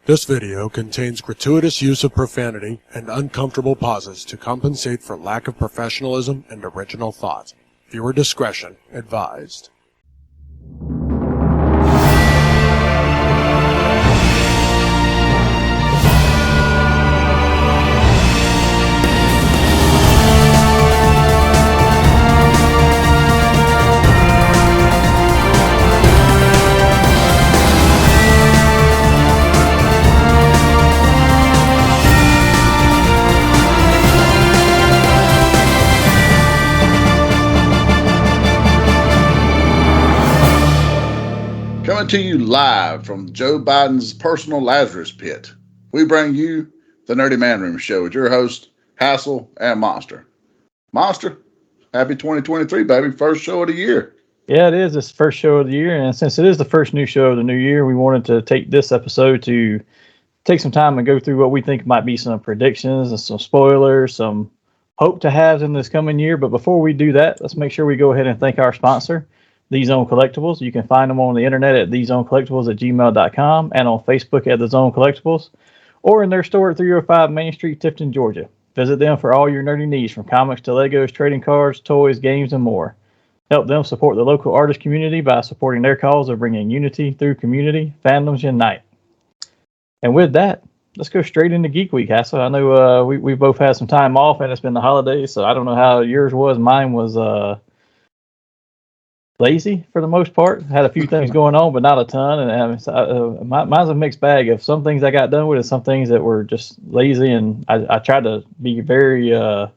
This video contains gratuitous use of profanity and uncomfortable pauses to compensate for lack of professionalism and original thought. Viewer discretion advised. Coming to you live from Joe Biden's personal Lazarus pit, we bring you the Nerdy Manroom show with your host, Hassel and Monster. Monster, happy 2023, baby. First show of the year. Yeah, it is. It's the first show of the year. And since it is the first new show of the new year, we wanted to take this episode to take some time and go through what we think might be some predictions and some spoilers, some hope to have in this coming year. But before we do that, let's make sure we go ahead and thank our sponsor, The Zone Collectibles. You can find them on the internet at thezonecollectibles@gmail.com and on Facebook at The Zone Collectibles, or in their store at 305 Main Street, Tifton, Georgia. Visit them for all your nerdy needs, from comics to Legos, trading cards, toys, games, and more. Help them support the local artist community by supporting their cause of bringing unity through community. Fandoms unite. And with that, let's go straight into Geek Week, Hassel. I know we both had some time off, and it's been the holidays, so I don't know how yours was. Mine was lazy for the most part. Had a few things going on, but not a ton. And mine's a mixed bag of some things I got done with and some things that were just lazy. And I tried to be very, I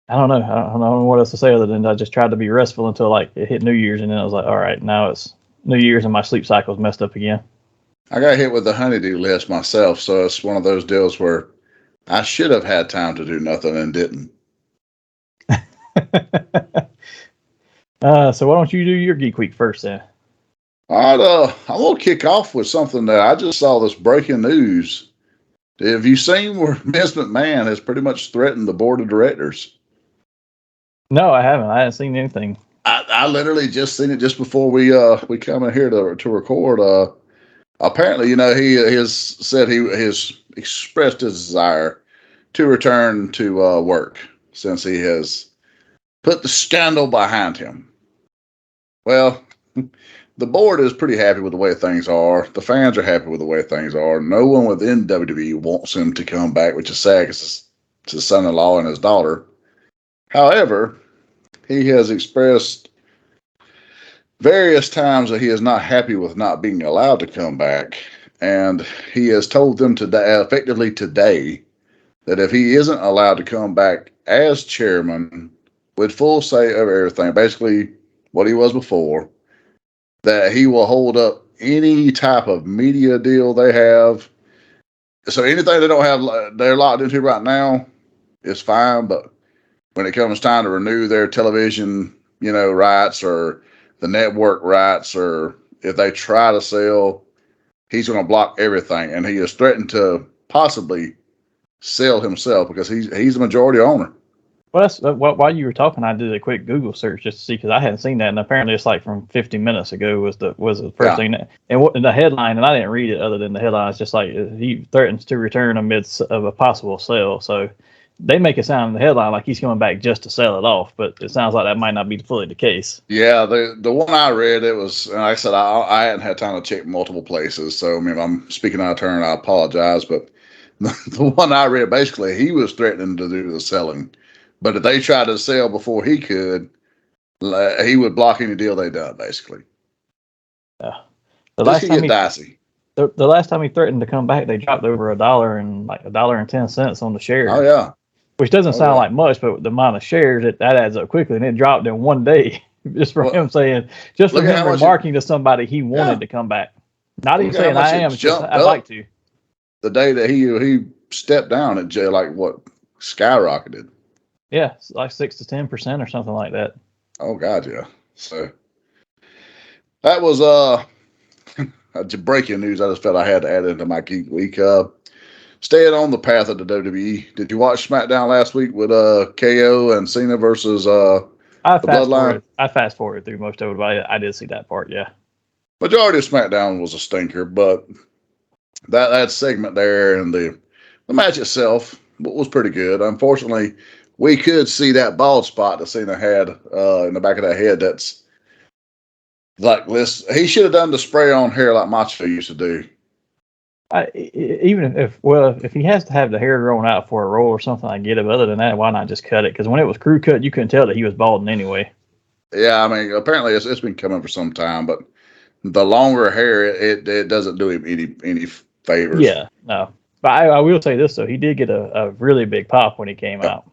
don't know what else to say other than I just tried to be restful until like it hit New Year's. And then I was like, all right, now it's New Year's and my sleep cycle's messed up again. I got hit with the honeydew list myself. So it's one of those deals where I should have had time to do nothing and didn't. So why don't you do your Geek Week first then? All right, I'm going to kick off with something that I just saw this breaking news. Have you seen where Ms. McMahon has pretty much threatened the board of directors? No, I haven't. I haven't seen anything. I literally just seen it just before we come in here to record. Apparently, he has said he has expressed his desire to return to work since he has put the scandal behind him. Well, the board is pretty happy with the way things are. The fans are happy with the way things are. No one within WWE wants him to come back, which is sad because it's his son-in-law and his daughter. However, he has expressed various times that he is not happy with not being allowed to come back. And he has told them today, effectively today, that if he isn't allowed to come back as chairman with full say of everything, basically what he was before, that he will hold up any type of media deal they have. So anything they don't have, they're locked into right now, is fine. But when it comes time to renew their television, rights or the network rights, or if they try to sell, he's going to block everything. And he has threatened to possibly sell himself because he's the majority owner. Well, that's while you were talking, I did a quick Google search just to see, because I hadn't seen that, and apparently it's like from 50 minutes ago was the first thing that, and the headline, and I didn't read it other than the headline. It's just like he threatens to return amidst of a possible sale. So they make it sound in the headline like he's coming back just to sell it off, but it sounds like that might not be fully the case. Yeah, the one I read, it was, and like I said, I hadn't had time to check multiple places, so if I'm speaking out of turn, I apologize, but the one I read, basically he was threatening to do the selling. But if they tried to sell before he could, he would block any deal they done, basically. Yeah. The last time he threatened to come back, they dropped over $1 and like $1.10 on the shares. Oh yeah. Which doesn't sound like much, but the amount of shares that adds up quickly, and it dropped in one day just from him saying, just from him remarking to somebody he wanted to come back. Not even saying I am, just I'd like to. The day that he stepped down at jail, skyrocketed. Yeah, it's like 6 to 10% or something like that. Oh God, yeah. So that was breaking news. I just felt I had to add it into my Geek Week. Staying on the path of the WWE. Did you watch SmackDown last week with KO and Cena versus I fast forwarded through most of it, but I did see that part. Yeah. Majority of SmackDown was a stinker, but that segment there and the match itself was pretty good. Unfortunately, we could see that bald spot that Cena had in the back of that head. That's like this. He should have done the spray on hair like Macho used to do. Even if he has to have the hair grown out for a role or something, I get it. But other than that, why not just cut it? Because when it was crew cut, you couldn't tell that he was balding anyway. Yeah, I mean, apparently it's been coming for some time, but the longer hair, it doesn't do him any favors. Yeah, no. But I will say this, though. He did get a really big pop when he came out.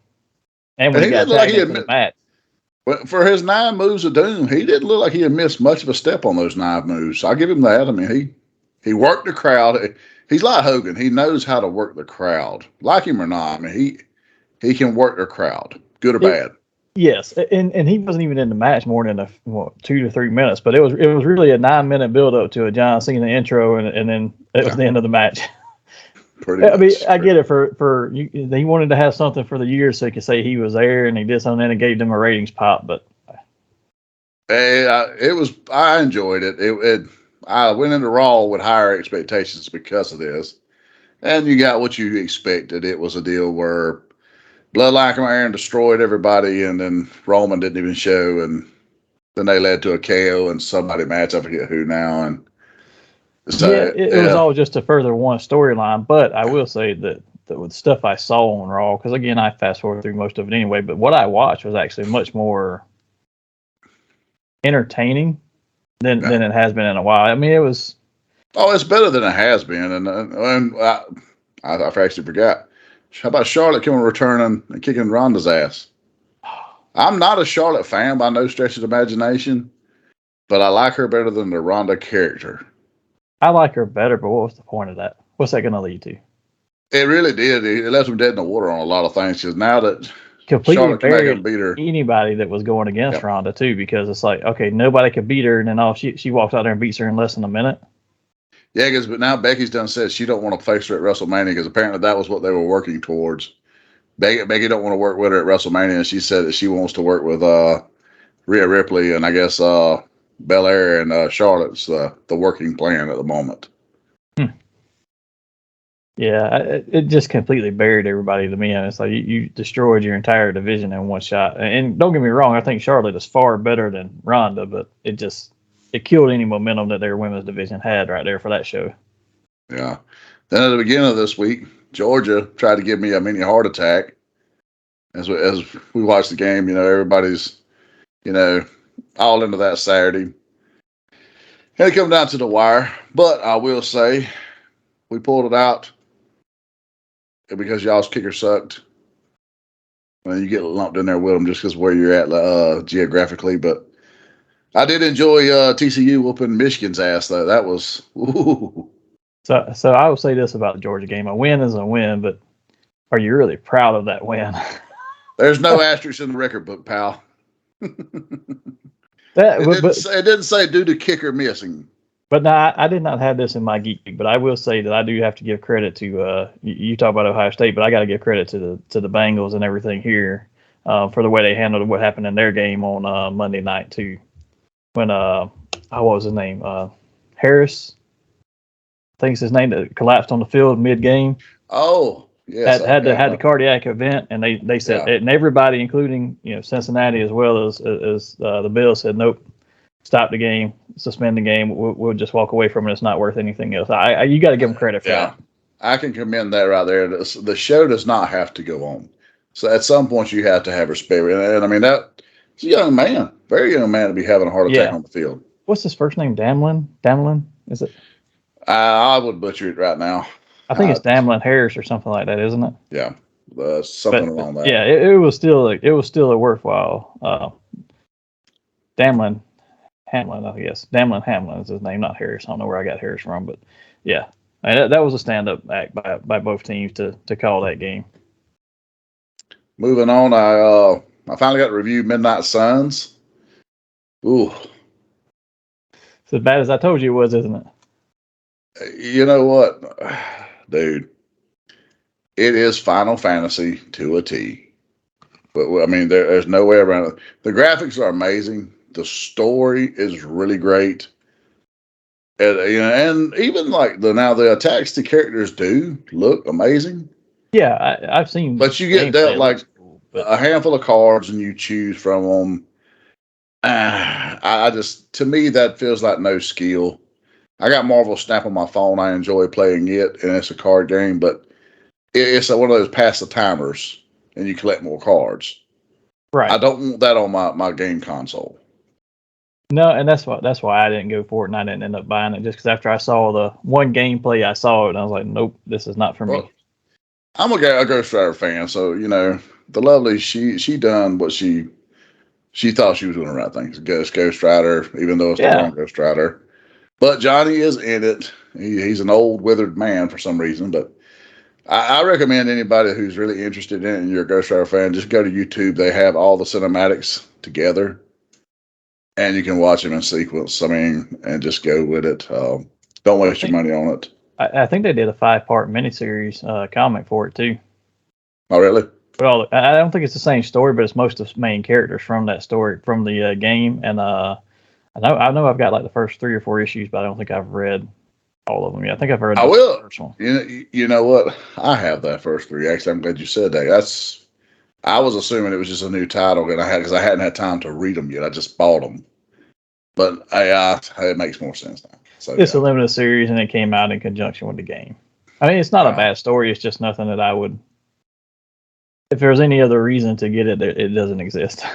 And when he got tagged into the match. For his 9 moves of doom, he didn't look like he had missed much of a step on those 9 moves. I'll give him that. I mean, he worked the crowd. He's like Hogan. He knows how to work the crowd. Like him or not, I mean, he can work the crowd, good or bad. Yes, and he wasn't even in the match more than 2 to 3 minutes, but it was really a 9-minute build up to a John Cena intro, and then it was the end of the match. Pretty much. I mean, I get it he wanted to have something for the year so he could say he was there, and he did something and it gave them a ratings pop. But I enjoyed it. I went into Raw with higher expectations because of this, and you got what you expected. It was a deal where Bloodline Aaron destroyed everybody, and then Roman didn't even show, and then they led to a KO and somebody match. I forget who now, and so it was all just to further one storyline. But I will say that with stuff I saw on Raw, because again I fast forward through most of it anyway. But what I watched was actually much more entertaining than it has been in a while. I mean, it was. Oh, it's better than it has been, and I actually forgot. How about Charlotte coming returning and kicking Ronda's ass? I'm not a Charlotte fan by no stretch of the imagination, but I like her better than the Ronda character. I like her better, but what was the point of that? What's that going to lead to? It really did. It left them dead in the water on a lot of things because now that completely Charlotte can buried beat her, anybody that was going against Ronda too, because it's like, okay, nobody could beat her, and then she walks out there and beats her in less than a minute. Yeah, but now Becky's done said she don't want to face her at WrestleMania because apparently that was what they were working towards. Becky don't want to work with her at WrestleMania, and she said that she wants to work with Rhea Ripley and I guess Belair and Charlotte's the working plan at the moment. Yeah, it just completely buried everybody to me. And it's like you destroyed your entire division in one shot. And don't get me wrong, I think Charlotte is far better than Ronda, but it killed any momentum that their women's division had right there for that show. Yeah. Then at the beginning of this week, Georgia tried to give me a mini heart attack. As we watched the game, everybody's, all into that Saturday. And it come down to the wire. But I will say, we pulled it out because y'all's kicker sucked. And you get lumped in there with them just because where you're at geographically. But I did enjoy TCU whooping Michigan's ass, though. That was, ooh. So I will say this about the Georgia game. A win is a win, but are you really proud of that win? There's no asterisk in the record book, pal. It didn't say due to kicker missing. But no, I did not have this in my geek, but I will say that I do have to give credit to you talk about Ohio State, but I got to give credit to the Bengals and everything here for the way they handled what happened in their game on Monday night too. When what was his name? Harris, I think it's his name, that collapsed on the field mid game. Oh, yes. Had the cardiac event, and they said, and everybody, including Cincinnati as well as the Bills, said nope. Stop the game, suspend the game. We'll just walk away from it. It's not worth anything else. You got to give them credit for that. I can commend that right there. The show does not have to go on. So at some point you have to have respect. And I mean, it's a young man, very young man to be having a heart attack on the field. What's his first name? Damlin? Is it? I would butcher it right now. I think it's Damlin Harris or something like that, isn't it? Yeah, something along that. Yeah, it was still a worthwhile. Damlin Hamlin, I guess. Damlin Hamlin is his name, not Harris. I don't know where I got Harris from, but yeah, that was a stand-up act by both teams to call that game. Moving on, I finally got to review Midnight Suns. Ooh, it's as bad as I told you it was, isn't it? You know what, dude? It is Final Fantasy to a T. But I mean, there's no way around it. The graphics are amazing. The story is really great. and even like the attacks the characters do look amazing. Yeah, I've seen. But you get dealt like cool, but a handful of cards and you choose from them. I just, to me, that feels like no skill. I got Marvel Snap on my phone. I enjoy playing it, and it's a card game, but it's one of those pass the timers, and you collect more cards. right. I don't want that on my game console. No, and that's why I didn't go for it, and I didn't end up buying it just because after I saw the one gameplay, I saw it, and I was like, nope, this is not for me. I'm a Ghost Rider fan, so the lovely she done what she thought she was doing the right thing. It's Ghost Rider, even though it's the wrong Ghost Rider. But Johnny is in it. He's an old withered man for some reason, but I recommend anybody who's really interested in it and you're a Ghost Rider fan, just go to YouTube. They have all the cinematics together, and you can watch them in sequence. I mean, and just go with it. Don't waste your money on it. I think they did a 5-part miniseries comic for it too. Oh, really? Well, I don't think it's the same story, but it's most of the main characters from that story from the game. And I know I've got like the first 3 or 4 issues, but I don't think I've read all of them yet. I think I've read the first one. You know what? I have that first 3. Actually, I'm glad you said that. I was assuming it was just a new title, and because I hadn't had time to read them yet. I just bought them, but it makes more sense now. So it's a limited series, and it came out in conjunction with the game. I mean, it's not a bad story. It's just nothing that I would. If there's any other reason to get it, it doesn't exist.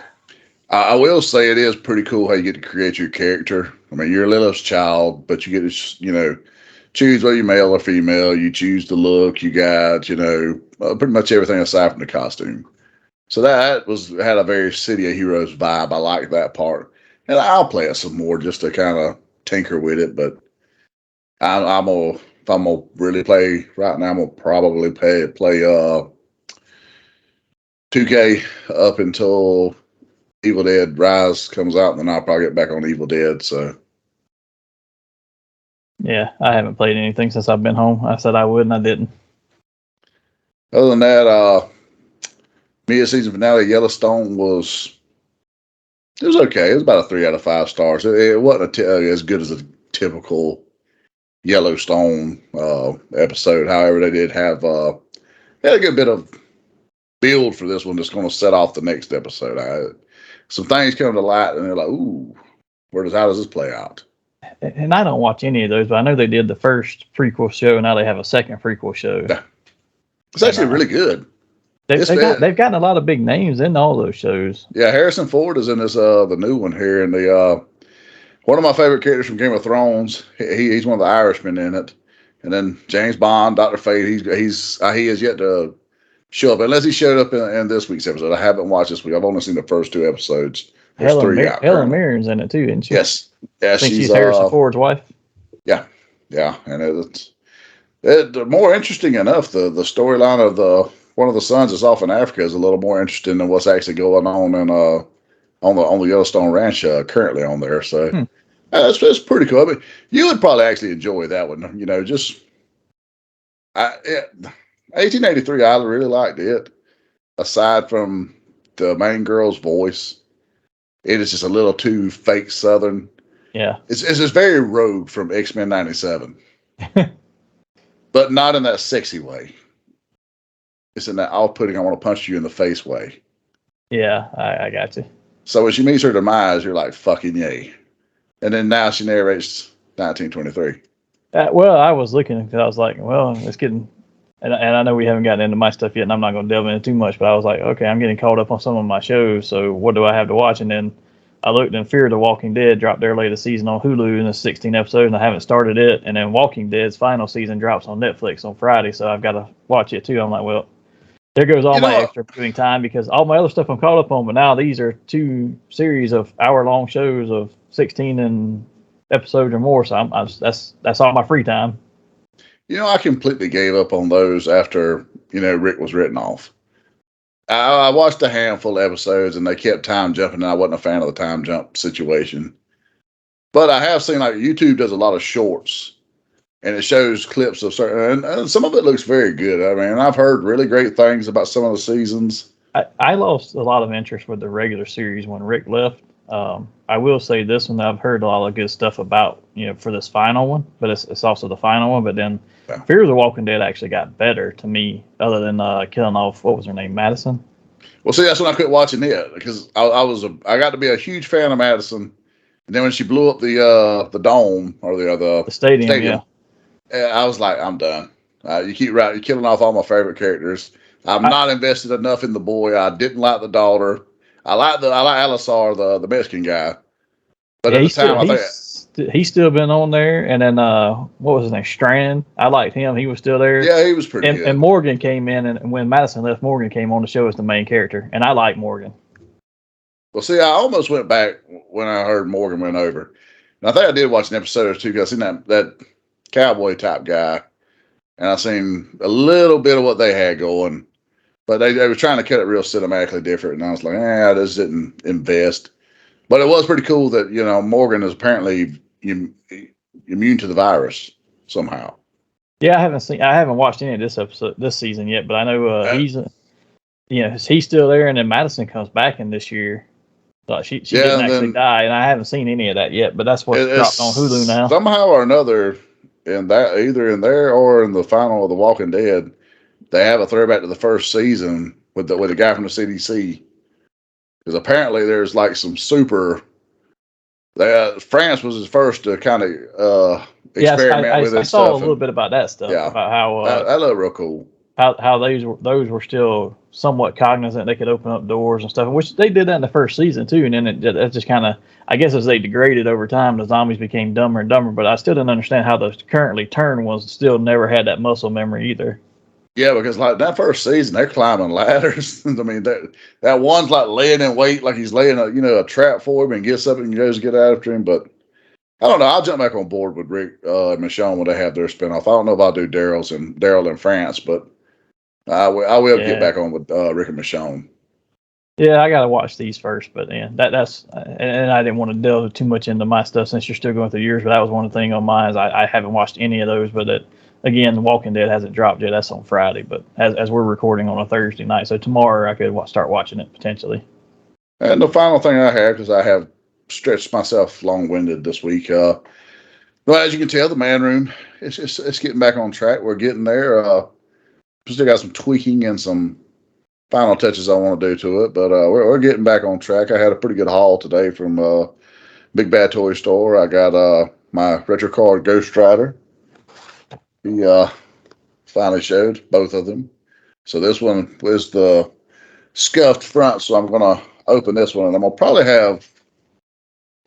I will say it is pretty cool how you get to create your character. I mean, you're Lilith's child, but you get to, choose whether you're male or female. You choose the look. You got, pretty much everything aside from the costume. So that had a very City of Heroes vibe. I like that part, and I'll play it some more just to kind of tinker with it. But if I'm gonna really play right now, I'm gonna probably play 2K up until Evil Dead Rise comes out, and then I'll probably get back on Evil Dead. So yeah, I haven't played anything since I've been home. I said I would, and I didn't. Other than that, mid-season finale of Yellowstone was okay. It was about a 3 out of 5 stars. It wasn't as good as a typical Yellowstone episode. However, they did have had a good bit of build for this one that's going to set off the next episode. Some things come to light, and they're like, "Ooh, how does this play out?" And I don't watch any of those, but I know they did the first prequel show. Now they have a second prequel show. Yeah. It's actually really good. They've gotten a lot of big names in all those shows. Yeah, Harrison Ford is in this the new one here, and the one of my favorite characters from Game of Thrones. He's one of the Irishmen in it, and then James Bond, Dr. Fate. He has yet to show up, unless he showed up in this week's episode. I haven't watched this week. I've only seen the first 2 episodes. There's 3 out. Helen Mirren's in it too, isn't she? Yes. Yeah, I think she's Harrison Ford's wife. Yeah, and it's more interesting enough. The storyline of one of the sons that's off in Africa is a little more interesting than what's actually going on in on the Yellowstone Ranch currently on there. So that's pretty cool. I mean, you would probably actually enjoy that one. 1883, I really liked it. Aside from the main girl's voice, it is just a little too fake Southern. Yeah, it's just very Rogue from X-Men '97, but not in that sexy way. It's in that off-putting, I want to punch you in the face way. Yeah, I got you. So when she meets her demise, you're like, fucking yay. And then now she narrates 1923. Well, I was looking because I was like, well, it's getting, and I know we haven't gotten into my stuff yet, and I'm not going to delve into too much, but I was like, okay, I'm getting caught up on some of my shows, so what do I have to watch? And then I looked, and Fear the Walking Dead dropped their latest season on Hulu, and it's 16 episodes, and I haven't started it. And then Walking Dead's final season drops on Netflix on Friday, so I've got to watch it too. I'm like, well, there goes all my extra viewing time because all my other stuff I'm caught up on, but now these are 2 series of hour-long shows of 16 and episodes or more, so that's all my free time. I completely gave up on those after Rick was written off. I watched a handful of episodes, and they kept time jumping, and I wasn't a fan of the time jump situation. But I have seen, like, YouTube does a lot of shorts, and it shows clips of certain, and some of it looks very good. I mean, I've heard really great things about some of the seasons. I lost a lot of interest with the regular series when Rick left. I will say this one, I've heard a lot of good stuff about, for this final one, but it's also the final one. But then Fear of the Walking Dead actually got better to me, other than killing off, what was her name, Madison? Well, see, that's when I quit watching it, because I got to be a huge fan of Madison, and then when she blew up the dome, or the stadium, I was like, I'm done. You're killing off all my favorite characters. I'm not invested enough in the boy. I didn't like the daughter. I like Alisar, the Mexican guy. But at the time, he's still been on there. And then what was his name? Strand. I liked him. He was still there. Yeah, he was pretty good. And Morgan came in, and when Madison left, Morgan came on the show as the main character, and I like Morgan. Well, see, I almost went back when I heard Morgan went over. And I think I did watch an episode or two, because I seen that cowboy type guy, and I seen a little bit of what they had going. But they were trying to cut it real cinematically different, and I was like, I just didn't invest. But it was pretty cool that, Morgan is apparently immune to the virus somehow. Yeah, I haven't watched any of this season yet, but I know he's still there, and then Madison comes back in this year. So she didn't actually die, and I haven't seen any of that yet, but that's what's dropped on Hulu now. Somehow or another, either in there or in the final of The Walking Dead, they have a throwback to the first season with the guy from the CDC. Because apparently there's like some super. France was his first to kind of experiment with it. I saw a little bit about that stuff. Yeah, about how that looked real cool. How those were still somewhat cognizant they could open up doors and stuff, which they did that in the first season too. And then it just kind of, I guess as they degraded over time, the zombies became dumber and dumber. But I still didn't understand how the currently turned ones still never had that muscle memory either. Yeah, because like that first season, they're climbing ladders. I mean, that one's like laying in wait, like he's laying a trap for him, and gets up and goes to get after him. But I don't know. I'll jump back on board with Rick and Michonne when they have their spinoff. I don't know if I'll do Daryl in France, but I will get back on with Rick and Michonne. Yeah, I got to watch these first, but that's and I didn't want to delve too much into my stuff since you're still going through yours. But that was one thing on mine is I haven't watched any of those, but again, The Walking Dead hasn't dropped yet. That's on Friday, but as we're recording on a Thursday night, so tomorrow I could start watching it potentially. And the final thing I have, because I have stretched myself long-winded this week. Well, as you can tell, the Man Room it's getting back on track. We're getting there. Still got some tweaking and some final touches I want to do to it, but we're getting back on track. I had a pretty good haul today from Big Bad Toy Store. I got my retro card Ghost Rider. He finally showed both of them. So this one was the scuffed front, so I'm going to open this one, and I'm going to probably have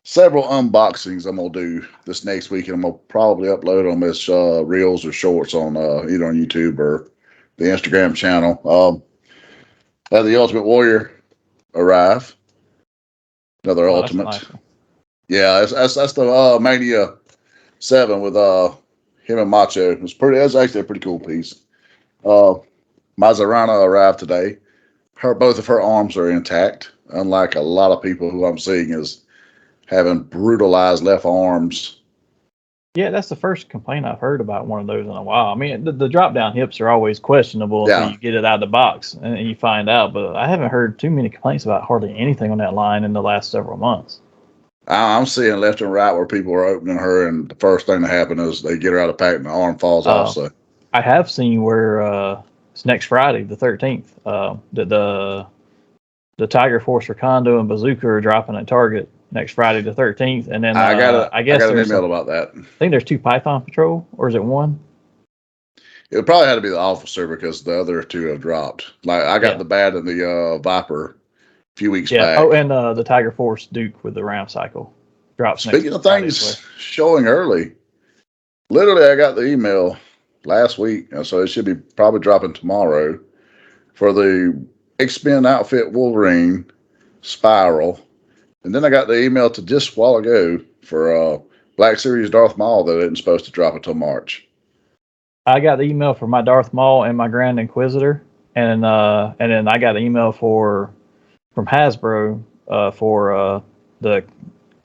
several unboxings I'm going to do this next week, and I'm going to probably upload them as reels or shorts on either on YouTube or the Instagram channel. Had the Ultimate Warrior arrive. Another Ultimate. Nice. Yeah, that's the Mania 7 with him and Macho. That's actually a pretty cool piece. Mazarana arrived today. Both of her arms are intact, unlike a lot of people who I'm seeing is having brutalized left arms. Yeah, that's the first complaint I've heard about one of those in a while. I mean, the drop-down hips are always questionable until you get it out of the box and you find out. But I haven't heard too many complaints about hardly anything on that line in the last several months. I'm seeing left and right where people are opening her, and the first thing that happens is they get her out of pack and the arm falls off. So I have seen where it's next Friday, the 13th, the Tiger Force Recondo and Bazooka are dropping at Target next Friday the 13th, and then I got an email about that. I think there's 2 Python Patrol, or is it 1? It would probably have to be the Officer because the other 2 have dropped. Like I got the Bat and the Viper a few weeks back. Oh, and the Tiger Force Duke with the Ram Cycle drops. Speaking of things showing early, literally I got the email last week, so it should be probably dropping tomorrow for the X-Men outfit Wolverine Spiral. And then I got the email to just a while ago for Black Series Darth Maul that isn't supposed to drop until March. I got the email for my Darth Maul and my Grand Inquisitor, and then I got an email from Hasbro for the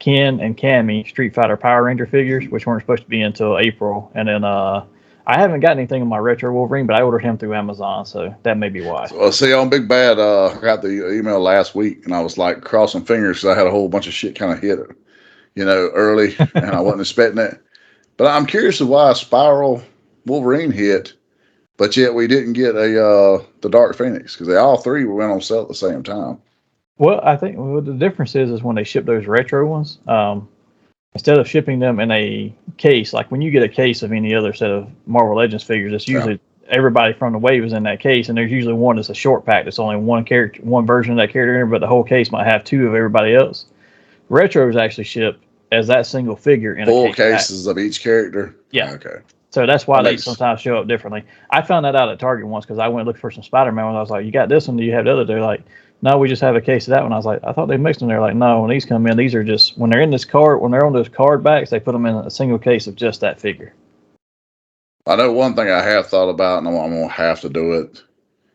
Ken and Cammy Street Fighter Power Ranger figures, which weren't supposed to be until April. And then I I haven't got anything on my Retro Wolverine, but I ordered him through Amazon, so that may be why. Well, see, on Big Bad, I got the email last week, and I was like crossing fingers because I had a whole bunch of shit kind of hit it, early, and I wasn't expecting it. But I'm curious of why a Spiral Wolverine hit, but yet we didn't get the Dark Phoenix, because they all three went on sale at the same time. Well, I think the difference is when they ship those retro ones, instead of shipping them in a case, like when you get a case of any other set of Marvel Legends figures, it's usually everybody from the wave is in that case, and there's usually one that's a short pack that's only one character, one version of that character, but the whole case might have two of everybody else. Retros actually ship as that single figure in full a case cases pack of each character. Yeah. Okay. So that's why they sometimes show up differently. I found that out at Target once because I went looking for some Spider-Man ones. I was like, "You got this one? Do you have the other?" They're like, "No, we just have a case of that one." I was like, "I thought they mixed them." They're like, "No, when these come in, these are just when they're in this card, when they're on those card backs, they put them in a single case of just that figure." I know one thing I have thought about, and I'm gonna have to do it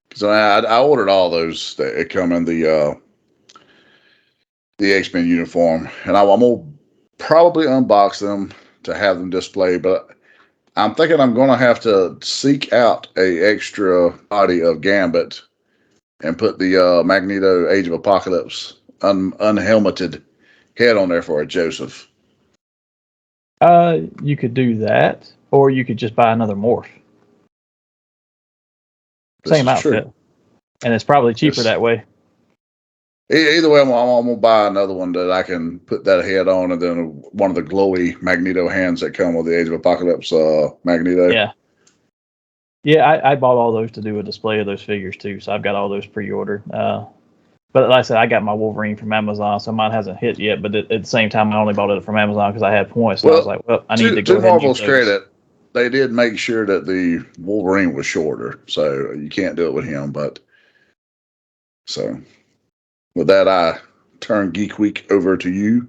because I ordered all those that come in the X-Men uniform, and I'm gonna probably unbox them to have them displayed, but I'm thinking I'm going to have to seek out a extra body of Gambit and put the Magneto Age of Apocalypse unhelmeted head on there for a Joseph. You could do that, or you could just buy another morph. Same outfit, and it's probably cheaper that way. Either way, I'm going to buy another one that I can put that head on, and then one of the glowy Magneto hands that come with the Age of Apocalypse Magneto. Yeah, I bought all those to do a display of those figures too, so I've got all those pre-ordered. But like I said, I got my Wolverine from Amazon, so mine hasn't hit yet. But at the same time, I only bought it from Amazon because I had points. So I was like, well, I need to go ahead and use those. Credit, they did make sure that the Wolverine was shorter, so you can't do it with him. But so with that, I turn Geek Week over to you.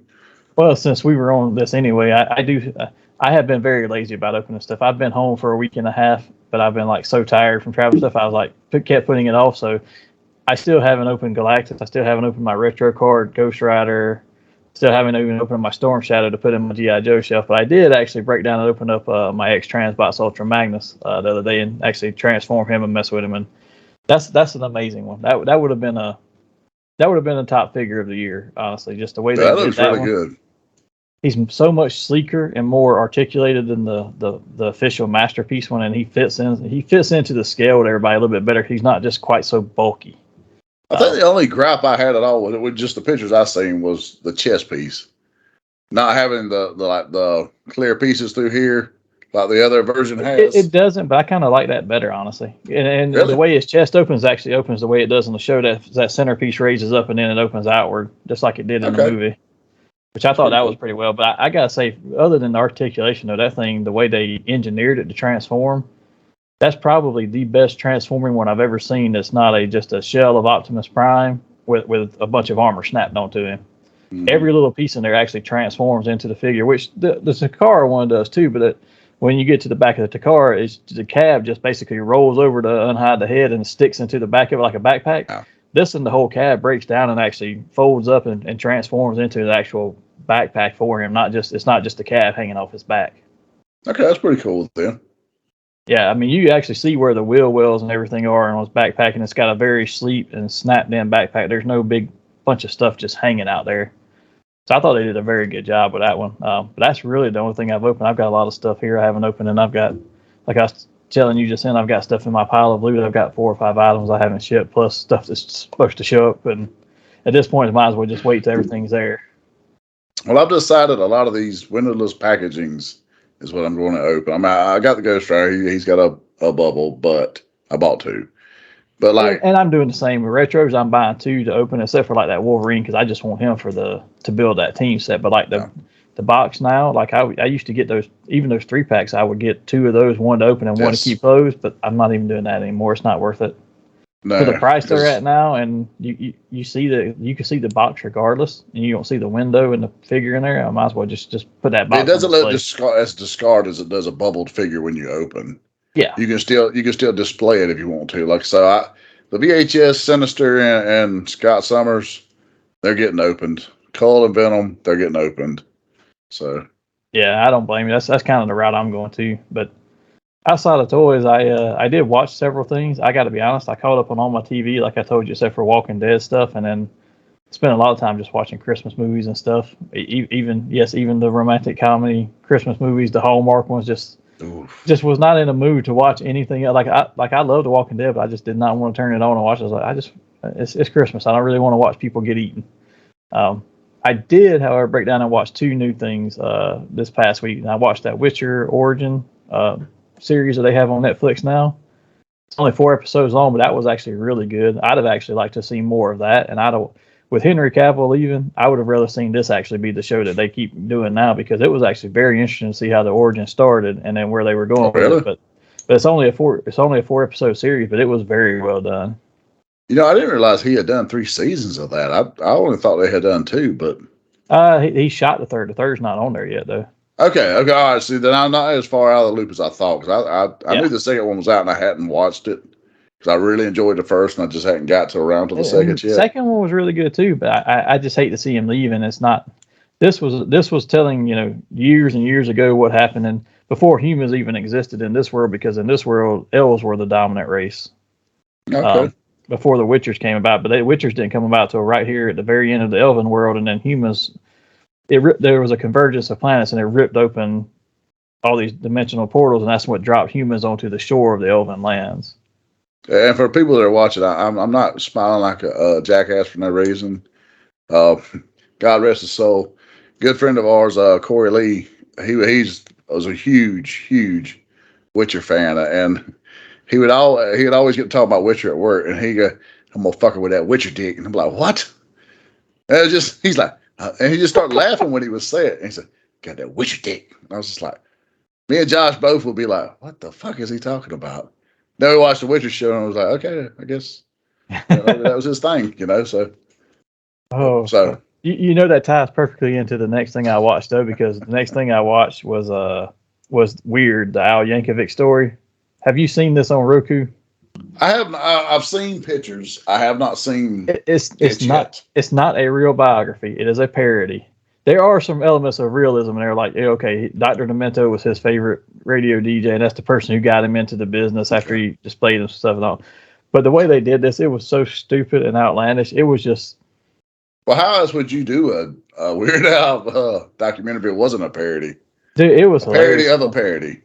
Well, since we were on this anyway, I have been very lazy about opening stuff. I've been home for a week and a half, but I've been like so tired from travel stuff. I was like, kept putting it off. So I still haven't opened Galactus. I still haven't opened my retro card, Ghost Rider. Still haven't even opened my Storm Shadow to put in my G.I. Joe shelf. But I did actually break down and open up my X-Transbots Ultra Magnus the other day and actually transform him and mess with him. And that's an amazing one. That would have been a top figure of the year, honestly. Just the way they did that. That looks really good. He's so much sleeker and more articulated than the official Masterpiece one, and he fits into the scale with everybody a little bit better. He's not just quite so bulky. I think the only gripe I had at all with just the pictures I seen was the chest piece, not having the clear pieces through here like the other version has. It doesn't, but I kind of like that better, honestly. And really? The way his chest opens the way it does in the show. That centerpiece raises up and then it opens outward, just like it did in the movie. Which I thought that was pretty well. But I gotta say, other than the articulation of that thing, the way they engineered it to transform, that's probably the best transforming one I've ever seen. That's not just a shell of Optimus Prime with a bunch of armor snapped onto him. Mm-hmm. Every little piece in there actually transforms into the figure, which the Takara one does too. But when you get to the back of the Takara, the cab just basically rolls over to unhide the head and sticks into the back of it like a backpack. Oh. This and the whole cab breaks down and actually folds up and transforms into the actual backpack for him. It's not just the cab hanging off his back. Okay, that's pretty cool then. Yeah, I mean, you actually see where the wheel wells and everything are on his backpack, and it's got a very sleek and snapped-in backpack. There's no big bunch of stuff just hanging out there. So I thought they did a very good job with that one. But that's really the only thing I've opened. I've got a lot of stuff here I haven't opened, and I've got, like I was telling you just then, I've got stuff in my pile of loot. I've got 4 or 5 items I haven't shipped, plus stuff that's supposed to show up. And at this point, I might as well just wait till everything's there. Well, I've decided a lot of these windowless packagings is what I'm going to open. I got the Ghost Rider. He's got a bubble, but I bought 2. But and I'm doing the same with retros. I'm buying 2 to open, except for like that Wolverine, because I just want him to build that team set. But like the box now, like I used to get those 3 packs. I would get 2 of those, 1 to open and 1 to keep closed. But I'm not even doing that anymore. It's not worth it. No, for the price they're at now, and you can see the box regardless, and you don't see the window and the figure in there. I might as well just put that box. It doesn't look as discard as it does a bubbled figure when you open. Yeah, you can still display it if you want to. Like so, the VHS Sinister and Scott Summers, they're getting opened. Cull and Venom, they're getting opened. So yeah, I don't blame you. That's kind of the route I'm going to, but. outside of toys, I did watch several things. I got to be honest, I caught up on all my TV, like I told you, except for Walking Dead stuff, and then spent a lot of time just watching Christmas movies and stuff. Even the romantic comedy Christmas movies, the Hallmark ones, just was not in a mood to watch anything. Like I love The Walking Dead, but I just did not want to turn it on and watch it. I was like, it's Christmas. I don't really want to watch people get eaten. I did, however, break down and watch two new things this past week. And I watched that Witcher Origin series that they have on Netflix now. It's only 4 episodes long, but that was actually really good. I'd have actually liked to see more of that. And with Henry Cavill leaving, I would have rather seen this actually be the show that they keep doing now, because it was actually very interesting to see how the origin started and then where they were going with it. But it's only a 4 episode series, but it was very well done. I didn't realize he had done 3 seasons of that. I only thought they had done 2, but he shot the third. The third's not on there yet, though. Okay, all right. See, then I'm not as far out of the loop as I thought, because I knew the second one was out and I hadn't watched it because I really enjoyed the first and I just hadn't got around to the second yet. The second one was really good too, but I just hate to see him leave. And it's not. This was telling years and years ago what happened, and before humans even existed in this world, because in this world elves were the dominant race. Okay. Before the Witchers came about, but the Witchers didn't come about till right here at the very end of the Elven world, and then humans. There was a convergence of planets, and it ripped open all these dimensional portals, and that's what dropped humans onto the shore of the Elven lands. And for people that are watching, I'm not smiling like a jackass for no reason. God rest his soul. Good friend of ours, Corey Lee. He was a huge Witcher fan, and he would always get to talk about Witcher at work, and he go, "I'm gonna fuck her with that Witcher dick," and I'm like, "What?" And it was he's like, and he just started laughing when he was saying it. And he said, "Got that Witcher dick." And I was just like, me and Josh both would be like, "What the fuck is he talking about?" Then we watched the Witcher show, and I was like, "Okay, I guess that was his thing," So. So that ties perfectly into the next thing I watched, though, because the next thing I watched was Weird, the Al Yankovic story. Have you seen this on Roku? I have. I've seen pictures. I have not seen. It's not a real biography. It is a parody. There are some elements of realism in there, like okay, Dr. Demento was his favorite radio DJ, and that's the person who got him into the business after he displayed his stuff and all. But the way they did this, it was so stupid and outlandish. It was just. Well, how else would you do a Weird Al documentary if it wasn't a parody? Dude, it was a parody of a parody.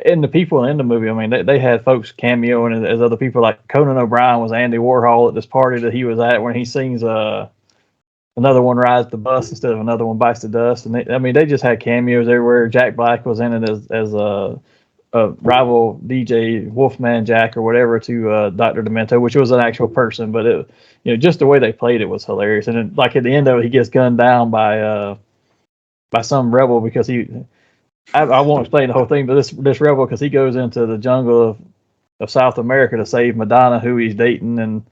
And the people in the movie, I mean, they had folks cameoing as other people. Like Conan O'Brien was Andy Warhol at this party that he was at when he sings Another One Rides the Bus instead of Another One Bites the Dust. And they just had cameos everywhere. Jack Black was in it as a rival DJ, Wolfman Jack or whatever, to Dr. Demento, which was an actual person. But it, just the way they played it was hilarious. And then, like at the end of it, he gets gunned down by some rebel because I won't explain the whole thing, but this rebel, because he goes into the jungle of South America to save Madonna, who he's dating, and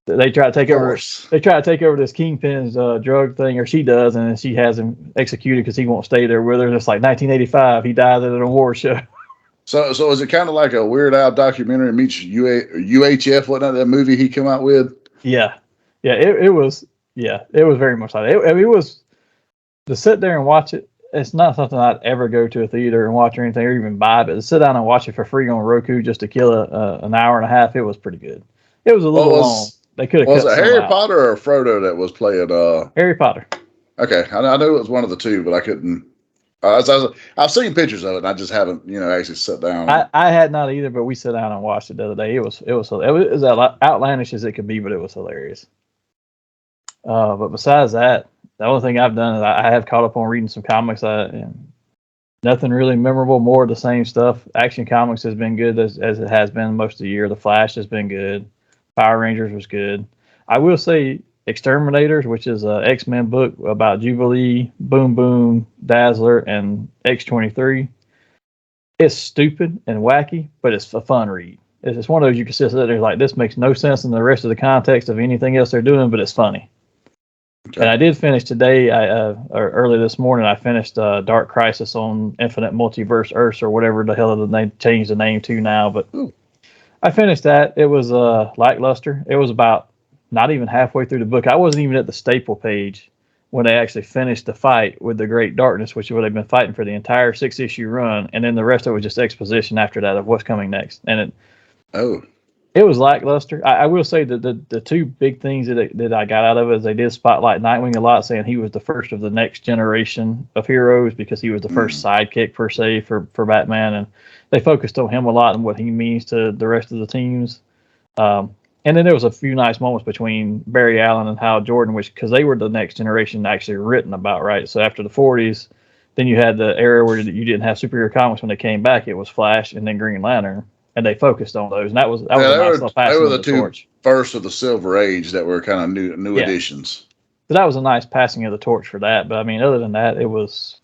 they try to take over. They try to take over this kingpin's drug thing, or she does, and then she has him executed because he won't stay there with her. It's like 1985. He dies at an award show. So is it kind of like a Weird Al documentary meets UHF? Wasn't that movie he came out with? Yeah. It was very much like that. It was to sit there and watch it. It's not something I'd ever go to a theater and watch or anything, or even buy, but to sit down and watch it for free on Roku just to kill an hour and a half, it was pretty good. It was a little long. They could have cut Was it Harry Potter or Frodo that was playing? Harry Potter. Okay, I knew it was one of the two, but I couldn't. I've seen pictures of it, and I just haven't, actually sat down. I had not either, but we sat down and watched it the other day. It was as outlandish as it could be, but it was hilarious. But besides that, the only thing I've done is I have caught up on reading some comics. Nothing really memorable, more of the same stuff. Action Comics has been good as it has been most of the year. The Flash has been good. Power Rangers was good. I will say Exterminators, which is an X-Men book about Jubilee, Boom Boom, Dazzler, and X-23. It's stupid and wacky, but it's a fun read. It's one of those you can sit there like, this makes no sense in the rest of the context of anything else they're doing, but it's funny. Okay. And I did finish today, or early this morning, I finished Dark Crisis on Infinite Multiverse Earths, or whatever the hell they changed the name to now. But I finished that. It was lackluster. It was about not even halfway through the book. I wasn't even at the staple page, when they actually finished the fight with the Great Darkness, which is what they've been fighting for the entire 6-issue run, and then the rest of it was just exposition after that of what's coming next. And it was lackluster. I will say that the two big things that I got out of it is they did spotlight Nightwing a lot, saying he was the first of the next generation of heroes because he was the first sidekick per se for Batman, and they focused on him a lot and what he means to the rest of the teams. And then there was a few nice moments between Barry Allen and Hal Jordan, which because they were the next generation actually written about, right? So after the 40s, then you had the era where you didn't have superhero comics when they came back. It was Flash and then Green Lantern, and they focused on those. And that was a nice little passing they were of the torch. First of the Silver Age that were kind of new additions. So that was a nice passing of the torch for that. But I mean, other than that, it was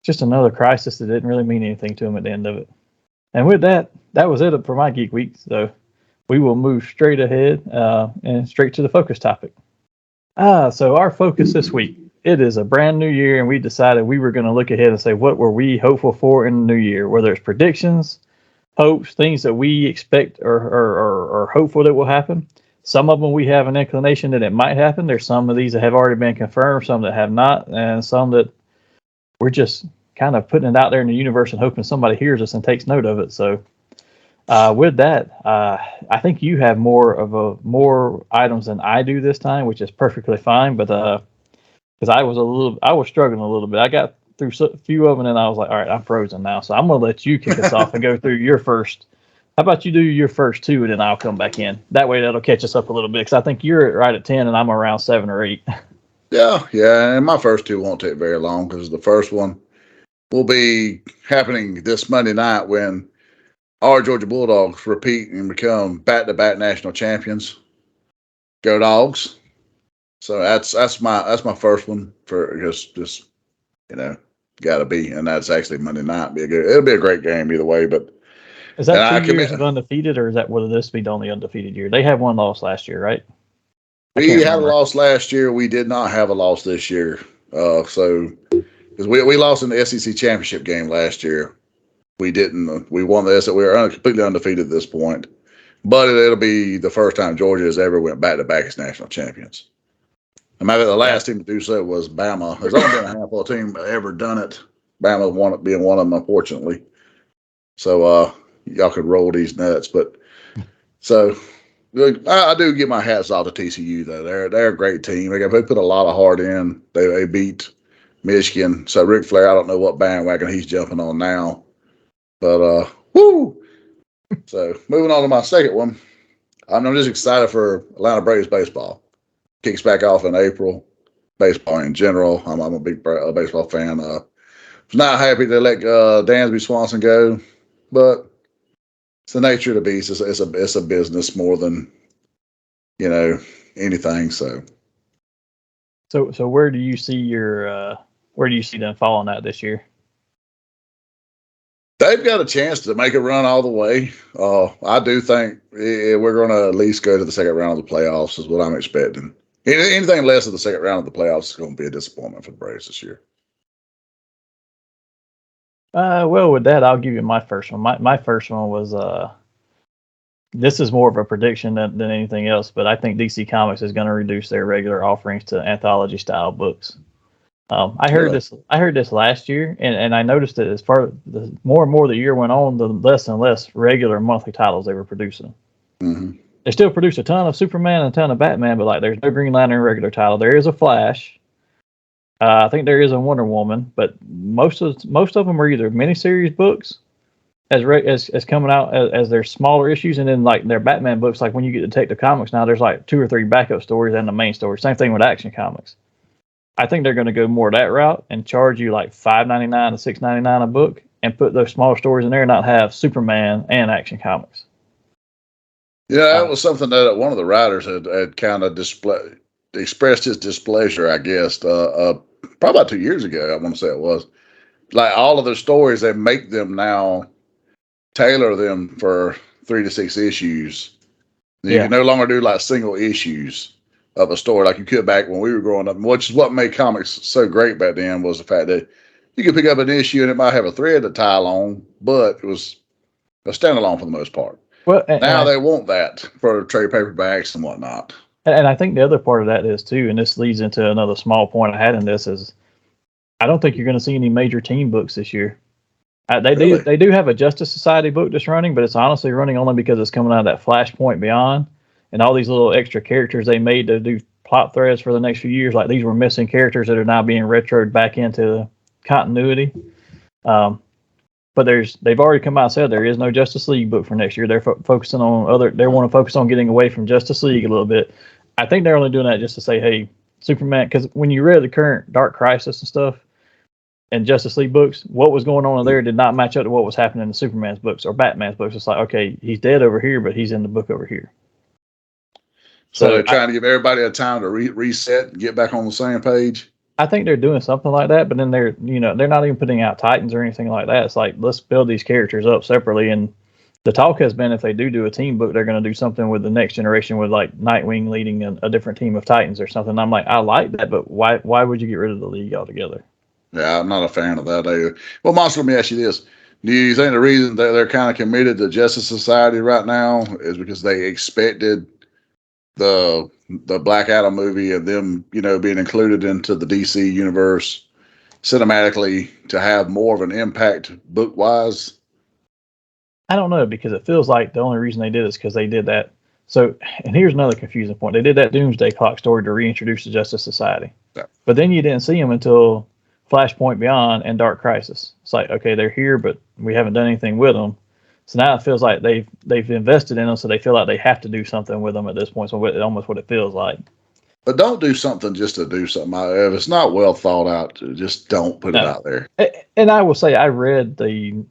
just another crisis that didn't really mean anything to him at the end of it. And with that, that was it for my Geek Week. So we will move straight ahead and straight to the focus topic. So our focus this week, it is a brand new year, and we decided we were going to look ahead and say what were we hopeful for in the new year, whether it's predictions, hopes, things that we expect or hopeful that will happen. Some of them we have an inclination that it might happen. There's some of these that have already been confirmed, some that have not, and some that we're just kind of putting it out there in the universe and hoping somebody hears us and takes note of it. So with that, I think you have more items than I do this time, which is perfectly fine. But because I was struggling a little bit. I got through a few of them, and I was like, all right, I'm frozen now. So I'm gonna let you kick us off and go through your first. How about you do your first two, and then I'll come back in. That way, that'll catch us up a little bit because I think you're right at 10, and I'm around 7 or 8. Yeah, and my first two won't take very long because the first one will be happening this Monday night when our Georgia Bulldogs repeat and become back-to-back national champions. Go Dogs! So that's my first one for just gotta be, and that's actually Monday night. It'll be a great game either way. But is that 2 years of undefeated, or will this be the only undefeated year? They had one loss last year, right? We had a loss last year. We did not have a loss this year. So because we lost in the SEC championship game last year. We didn't. We won the SEC. We were completely undefeated at this point. But it'll be the first time Georgia has ever went back-to-back as national champions. I mean, the last team to do so was Bama. There's only been a handful of teams ever done it. Bama being one of them, unfortunately. So y'all could roll these nuts. But so I do give my hats off to TCU though. They're a great team. They put a lot of heart in. They beat Michigan. So Ric Flair, I don't know what bandwagon he's jumping on now. But woo! So moving on to my second one, I'm just excited for Atlanta Braves baseball. Kicks back off in April. Baseball in general, I'm a big baseball fan. Was not happy to let Dansby Swanson go, but it's the nature of the beast. It's a business more than anything. So where do you see them falling at this year? They've got a chance to make a run all the way. I do think we're going to at least go to the second round of the playoffs is what I'm expecting. Anything less of the second round of the playoffs is going to be a disappointment for the Braves this year. Well, with that, I'll give you my first one. My first one was this is more of a prediction than anything else, but I think DC Comics is going to reduce their regular offerings to anthology style books. I heard this last year, and I noticed that as far the more and more the year went on, the less and less regular monthly titles they were producing. Mm-hmm. They still produce a ton of Superman and a ton of Batman, but like there's no Green Lantern regular title. There is a Flash. I think there is a Wonder Woman, but most of them are either miniseries books as coming out as their smaller issues, and then like their Batman books. Like when you get Detective Comics now, there's like 2 or 3 backup stories and the main story. Same thing with Action Comics. I think they're going to go more that route and charge you like $5.99 to $6.99 a book, and put those smaller stories in there and not have Superman and Action Comics. Yeah, that was something that one of the writers had kind of expressed his displeasure, I guess, probably about 2 years ago. I want to say it was. Like all of the stories, they make them now tailor them for 3 to 6 issues. You can no longer do like single issues of a story like you could back when we were growing up, which is what made comics so great back then, was the fact that you could pick up an issue and it might have a thread to tie along, but it was a standalone for the most part. Well, now they want that for trade paperbacks and whatnot. And I think the other part of that is too, and this leads into another small point I had in this is I don't think you're going to see any major team books this year. They do have a Justice Society book that's running, but it's honestly running only because it's coming out of that Flashpoint Beyond and all these little extra characters they made to do plot threads for the next few years. Like these were missing characters that are now being retroed back into continuity. But they've already come out and said there is no Justice League book for next year. They're focusing on they want to focus on getting away from Justice League a little bit. I think they're only doing that just to say, hey, Superman, because when you read the current Dark Crisis and stuff and Justice League books, what was going on in there did not match up to what was happening in the Superman's books or Batman's books. It's like, okay, he's dead over here, but he's in the book over here. So they're trying to give everybody a time to reset and get back on the same page. I think they're doing something like that, but then they're not even putting out Titans or anything like that. It's like, let's build these characters up separately. And the talk has been if they do a team book, they're going to do something with the next generation with like Nightwing leading a different team of Titans or something. I'm like, I like that, but why would you get rid of the League altogether? Yeah, I'm not a fan of that either. Well, Monster, let me ask you this. Do you think the reason that they're kind of committed to Justice Society right now is because they expected the Black Adam movie and them, being included into the DC universe cinematically to have more of an impact book wise? I don't know, because it feels like the only reason they did it is because they did that. So, and here's another confusing point. They did that Doomsday Clock story to reintroduce the Justice Society. Yeah. But then you didn't see them until Flashpoint Beyond and Dark Crisis. It's like, okay, they're here, but we haven't done anything with them. So now it feels like they've invested in them, so they feel like they have to do something with them at this point. So almost what it feels like. But don't do something just to do something. If it's not well thought out, just don't put it out there. And I will say, I read the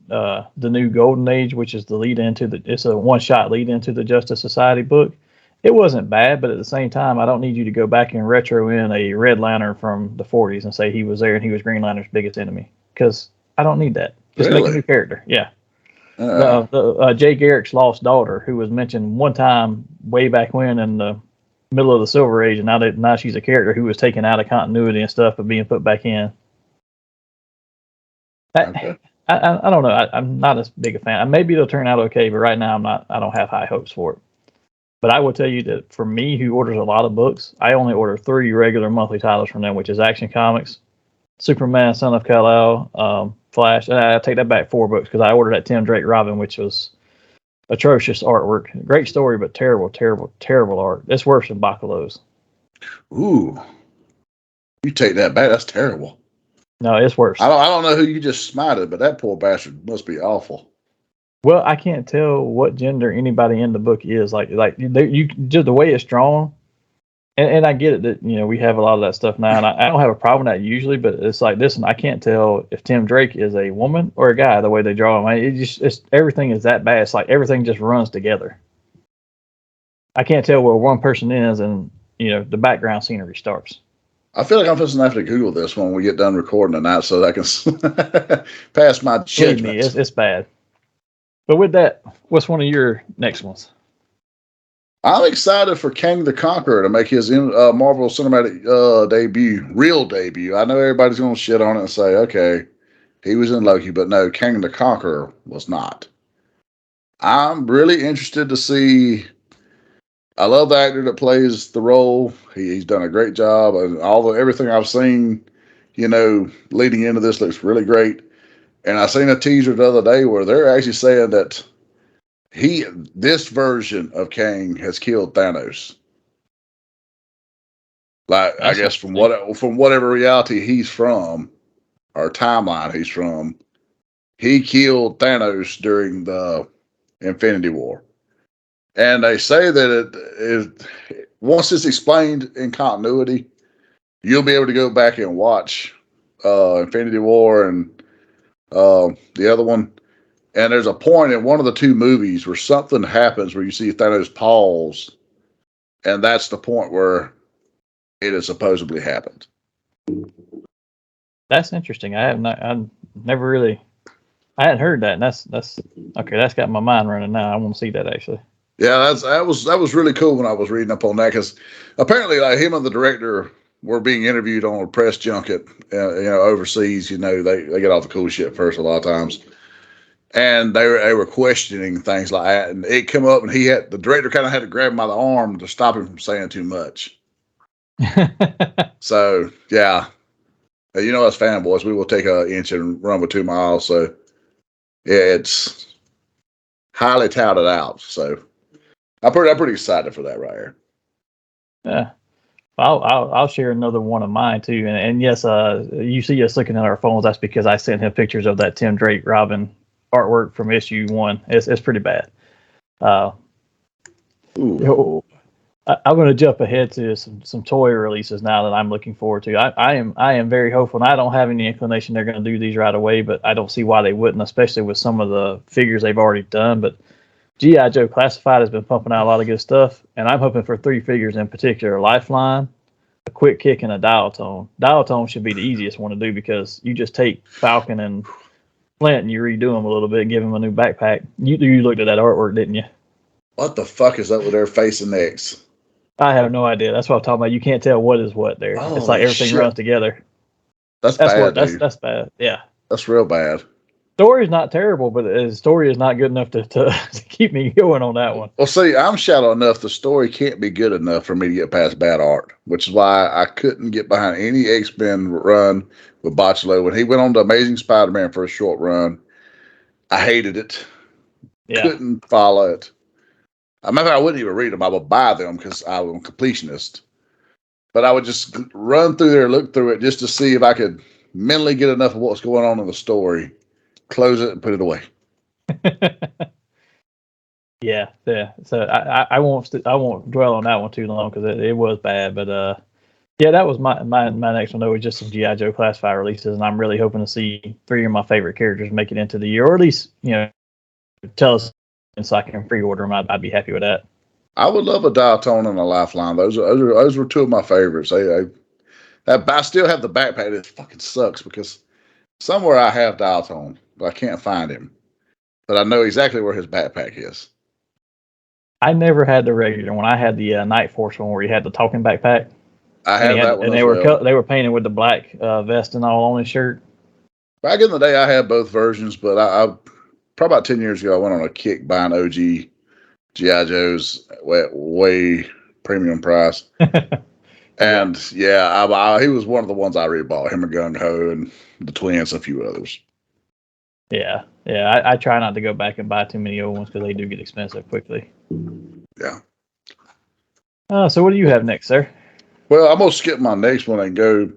new Golden Age, which is the lead into it's a one-shot lead into the Justice Society book. It wasn't bad, but at the same time, I don't need you to go back and retro in a Red Lantern from the 40s and say he was there and he was Green Lantern's biggest enemy, because I don't need that. Just make a new character. Yeah. Jay Garrick's lost daughter, who was mentioned one time way back when in the middle of the Silver Age, and now she's a character who was taken out of continuity and stuff, but being put back in. I don't know. I'm not as big a fan. Maybe it'll turn out okay, but right now I don't have high hopes for it. But I will tell you that for me, who orders a lot of books, I only order 3 regular monthly titles from them, which is Action Comics, Superman, Son of Kal-El, Flash. And I take that back, 4 books, because I ordered that Tim Drake Robin, which was atrocious artwork. Great story, but terrible, terrible, terrible art. It's worse than Bacalo's. Ooh. You take that back. That's terrible. No, it's worse. I don't know who you just smited, but that poor bastard must be awful. Well, I can't tell what gender anybody in the book is. Like you just the way it's drawn, and I get it that we have a lot of that stuff now, and I don't have a problem with that usually. But it's like this, and I can't tell if Tim Drake is a woman or a guy the way they draw him. I mean, it's everything is that bad. It's like everything just runs together. I can't tell where one person is, and the background scenery starts. I feel like I'm just gonna have to Google this when we get done recording tonight, so that I can pass my judgment. Believe me, it's bad. But with that, what's one of your next ones? I'm excited for Kang the Conqueror to make his Marvel Cinematic real debut. I know everybody's going to shit on it and say, okay, he was in Loki, but no, Kang the Conqueror was not. I'm really interested to see. I love the actor that plays the role. He's done a great job, and everything I've seen, leading into this looks really great. And I seen a teaser the other day where they're actually saying that this version of Kang has killed Thanos. Like, I guess from whatever reality he's from, or timeline he's from, he killed Thanos during the Infinity War. And they say that once it's explained in continuity, you'll be able to go back and watch Infinity War and the other one, and there's a point in one of the 2 movies where something happens where you see Thanos pause, and that's the point where it has supposedly happened. That's interesting. I hadn't heard that, and that's okay. That's got my mind running now. I want to see that actually. Yeah, that was really cool when I was reading up on that, because apparently him and the director were being interviewed on a press junket, overseas. They get all the cool shit first a lot of times. And they were questioning things like that, and it came up, and the director kind of had to grab him by the arm to stop him from saying too much. So yeah, you know, as fanboys, we will take an inch and run with 2 miles. So yeah, it's highly touted out. So I'm pretty excited for that right here. Yeah. I'll share another one of mine too, and yes, you see us looking at our phones. That's because I sent him pictures of that Tim Drake Robin artwork from issue 1. It's pretty bad. Ooh. I'm going to jump ahead to some toy releases now that I'm looking forward to. I am very hopeful, and I don't have any inclination they're going to do these right away, but I don't see why they wouldn't, especially with some of the figures they've already done. But G.I. Joe Classified has been pumping out a lot of good stuff, and I'm hoping for 3 figures in particular: Lifeline, a Quick Kick, and a Dial Tone. Dial Tone should be the easiest one to do because you just take Falcon and Flint and you redo them a little bit, give them a new backpack. You looked at that artwork, didn't you? What the fuck is up with their face and necks? I have no idea. That's what I'm talking about. You can't tell what is what there. It's like everything runs together. That's bad, dude. That's bad. Yeah. That's real bad. Story is not terrible, but the story is not good enough to keep me going on that one. Well, see, I'm shallow enough. The story can't be good enough for me to get past bad art, which is why I couldn't get behind any X-Men run with Botchalo. When he went on to Amazing Spider-Man for a short run, I hated it. Yeah. Couldn't follow it. I remember I wouldn't even read them. I would buy them because I was a completionist. But I would just run through there, look through it, just to see if I could mentally get enough of what's going on in the story, close it, and put it away. Yeah. So I won't dwell on that one too long because it was bad. But yeah, that was my next one. Though was just some G.I. Joe Classified releases, and I'm really hoping to see 3 of my favorite characters make it into the year, or at least tell us so I can pre-order them. I'd be happy with that. I would love a Dial Tone and a Lifeline. Those were 2 of my favorites. I still have the backpack. It fucking sucks because somewhere I have Dial Tone, but I can't find him. But I know exactly where his backpack is. I never had the regular one. I had the Night Force one where he had the talking backpack. I had that one. And they were painted with the black vest and all on his shirt. Back in the day, I had both versions, but I probably about 10 years ago, I went on a kick buying OG G.I. Joe's way premium price. And yeah, he was one of the ones I rebought, him and Gung Ho and the twins, a few others. Yeah. I try not to go back and buy too many old ones because they do get expensive quickly. Yeah. So what do you have next, sir? Well, I'm going to skip my next one and go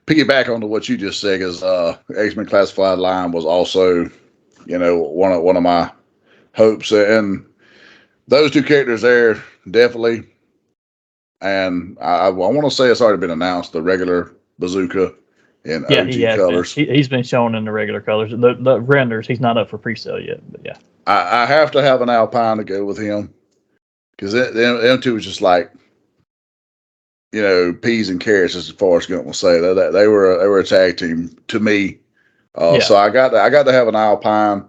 piggyback onto what you just said, because X-Men Classified line was also, one of my hopes. And those 2 characters there, definitely. And I want to say it's already been announced, the regular Bazooka in OG colors. He's been shown in the regular colors. The renders, he's not up for pre-sale yet, but yeah. I have to have an Alpine to go with him, because them 2 was just like, peas and carrots, as Forrest Gump will say. They were a tag team to me. So I got to have an Alpine.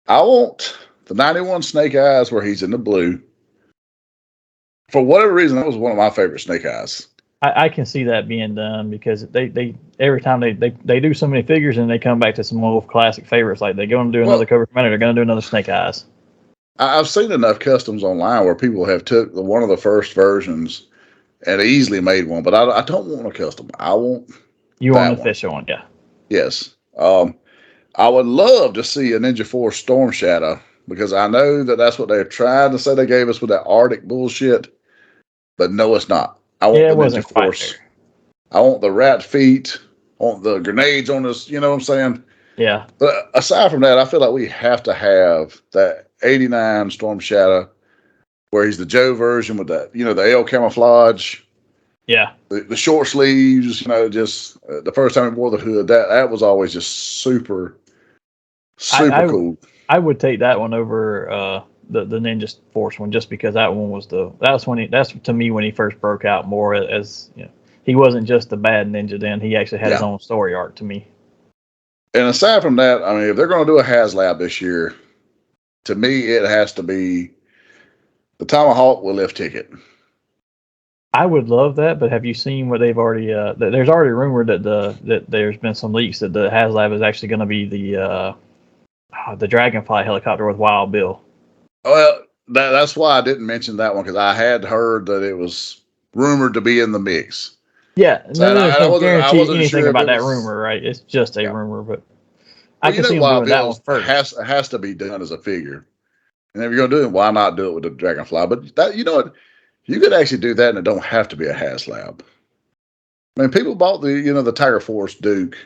I want the 91 Snake Eyes where he's in the blue. For whatever reason, that was one of my favorite Snake Eyes. I can see that being done because they every time they do so many figures and they come back to some old classic favorites, like they're going to do another Cobra Commander, they're going to do another Snake Eyes. I've seen enough customs online where people have took one of the first versions and easily made one, but I don't want a custom. I want an official one, yeah. Yes. I would love to see a Ninja Force Storm Shadow, because I know that's what they're trying to say they gave us with that Arctic bullshit, but no, it's not. I want the Ninja Force. I want the rat feet. I want the grenades on us. You know what I'm saying? Yeah. But aside from that, I feel like we have to have that 89 Storm Shadow where he's the Joe version with that, the L camouflage. Yeah. The short sleeves, just the first time he wore the hood, that was always just super cool. I would take that one over the Ninja Force one, just because that one was that's to me when he first broke out more as he wasn't just the bad ninja then, he actually had his own story arc to me. And aside from that, I mean, if they're going to do a HasLab this year, to me it has to be the Tomahawk with lift ticket. I would love that, but have you seen what they've already? There's already rumored that there's been some leaks that the HasLab is actually going to be the the Dragonfly helicopter with Wild Bill. Well, that's why I didn't mention that one, because I had heard that it was rumored to be in the mix. Yeah, So, no, and I can't wasn't I guarantee wasn't anything sure if about it that was. rumor, right? It's just a Yeah. rumor, but I Well, can see them Wild doing that one Bill's first. has to be done as a figure, and if you're gonna do it, why not do it with the Dragonfly? But that, you know what, you could actually do that, and it don't have to be a HasLab. I mean, people bought the Tiger Force Duke.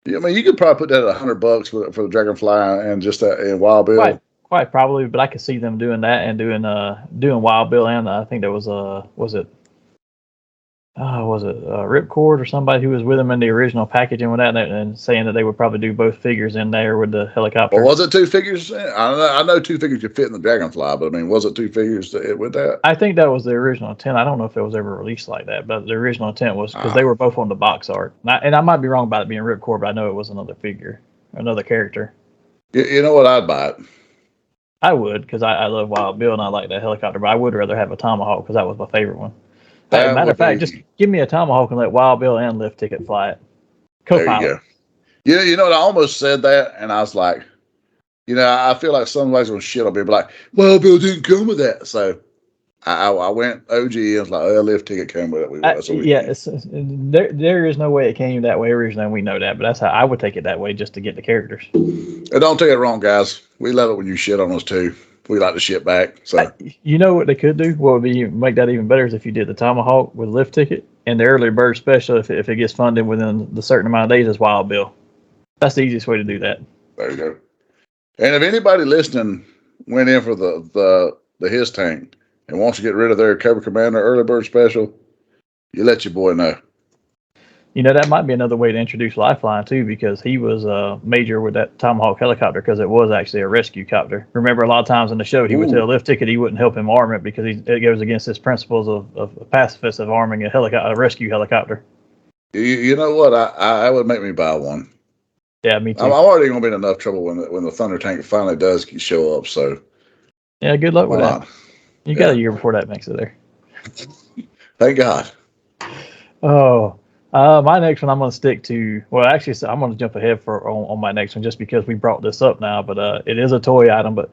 I mean, you could probably put that at $100 for the Dragonfly and just and Wild Bill. Quite probably, but I could see them doing that and doing Wild Bill, and I think there was Ripcord or somebody who was with them in the original packaging with that, and saying that they would probably do both figures in there with the helicopter. Well, was it two figures? I know two figures could fit in the Dragonfly, but I mean, was it two figures with that? I think that was the original intent. I don't know if it was ever released like that, but the original intent was because they were both on the box art. And I might be wrong about it being Ripcord, but I know it was another figure, another character. You know what? I'd buy it. I would, because I love Wild Bill and I like that helicopter, but I would rather have a Tomahawk because that was my favorite one. Matter of fact, just give me a Tomahawk and let Wild Bill and Lift Ticket fly it. Co-pilot. There you go. You know what? I almost said that, and I was like, I feel like somebody's gonna shit on me, but like, Wild Bill didn't come with that, so I went OG and was like, Lift Ticket came with it. There is no way it came that way originally, and we know that, but that's how I would take it that way, just to get the characters. And don't take it wrong, guys. We love it when you shit on us too. We like to shit back. So you know what they could do? What would be make that even better is if you did the Tomahawk with Lift Ticket and the early bird special. If it gets funded within the certain amount of days, is Wild Bill. That's the easiest way to do that. There you go. And if anybody listening went in for the his tank and wants to get rid of their Cobra Commander early bird special, you let your boy know. That might be another way to introduce Lifeline too, because he was major with that Tomahawk helicopter, because it was actually a rescue copter. Remember, a lot of times in the show, he would tell Lift Ticket he wouldn't help him arm it because it goes against his principles of pacifist of arming a rescue helicopter. You know what? I would make me buy one. Yeah, me too. I'm already going to be in enough trouble when the Thunder Tank finally does show up. So yeah, good luck with that. You got a year before that makes it there. Thank God. Oh. My next one I'm going to stick to. Well, actually, so I'm going to jump ahead on my next one just because we brought this up now. But it is a toy item. But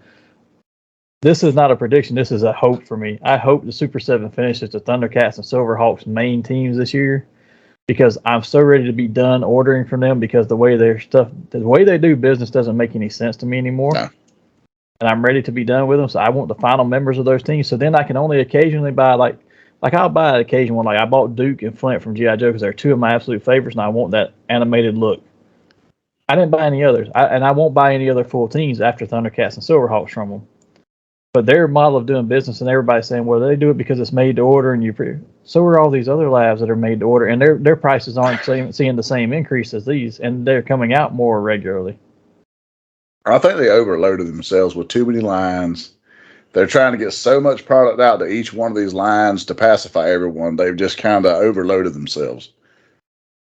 this is not a prediction. This is a hope for me. I hope the Super 7 finishes the Thundercats and Silverhawks main teams this year, because I'm so ready to be done ordering from them, because the way they do business doesn't make any sense to me anymore. No. And I'm ready to be done with them. So I want the final members of those teams. So then I can only occasionally buy like I'll buy an occasion one. Like I bought Duke and Flint from G.I. Joe because they're two of my absolute favorites, and I want that animated look. I didn't buy any others, and I won't buy any other full teams after Thundercats and Silverhawks from them. But their model of doing business, and everybody's saying, well, they do it because it's made to order, and so are all these other labs that are made to order, and their prices aren't seeing the same increase as these, and they're coming out more regularly. I think they overloaded themselves with too many lines. They're trying to get so much product out to each one of these lines to pacify everyone. They've just kind of overloaded themselves.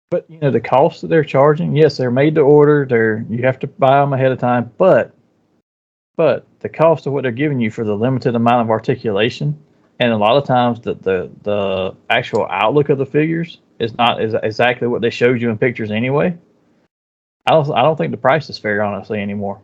But the cost that they're charging, yes, they're made to order. You have to buy them ahead of time. But the cost of what they're giving you for the limited amount of articulation, and a lot of times the actual outlook of the figures is not exactly what they showed you in pictures anyway. I don't think the price is fair, honestly, anymore.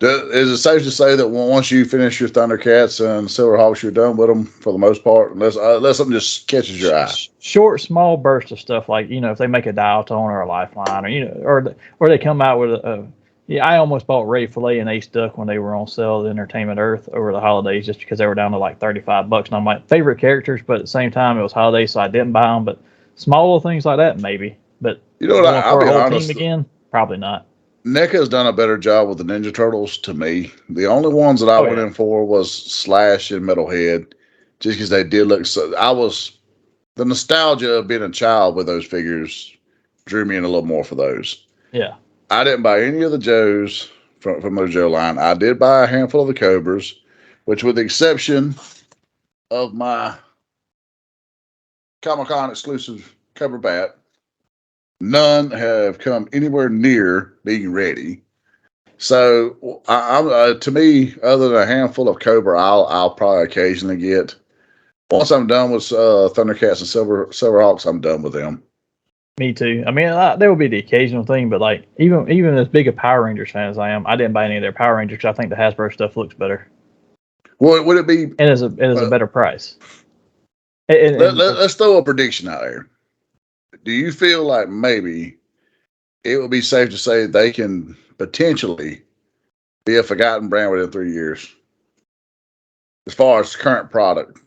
Is it safe to say that once you finish your Thundercats and Silverhawks, you're done with them for the most part, unless something just catches your eye? Short, small bursts of stuff, like if they make a dial tone or a lifeline, or they come out with a. Yeah, I almost bought Ray Fillet and Ace Duck when they were on sale at Entertainment Earth over the holidays, just because they were down to like $35, and I'm my favorite characters, but at the same time it was holidays, so I didn't buy them. But small little things like that, maybe. But I'll be honest, team again, probably not. NECA's done a better job with the Ninja Turtles to me. The only ones that I went in for was Slash and Metalhead, just because they did look so. The nostalgia of being a child with those figures drew me in a little more for those. Yeah. I didn't buy any of the Joes from the Joe line. I did buy a handful of the Cobras, which, with the exception of my Comic-Con exclusive Cobra Bat, none have come anywhere near being ready. So, to me, other than a handful of Cobra, I'll probably occasionally get. Once I'm done with Thundercats and Silverhawks, I'm done with them. Me too. I mean, there will be the occasional thing, but like even as big a Power Rangers fan as I am, I didn't buy any of their Power Rangers because I think the Hasbro stuff looks better Well, would it be? and is a better price. Let's throw a prediction out there. Do you feel like maybe it would be safe to say they can potentially be a forgotten brand within 3 years, as far as current product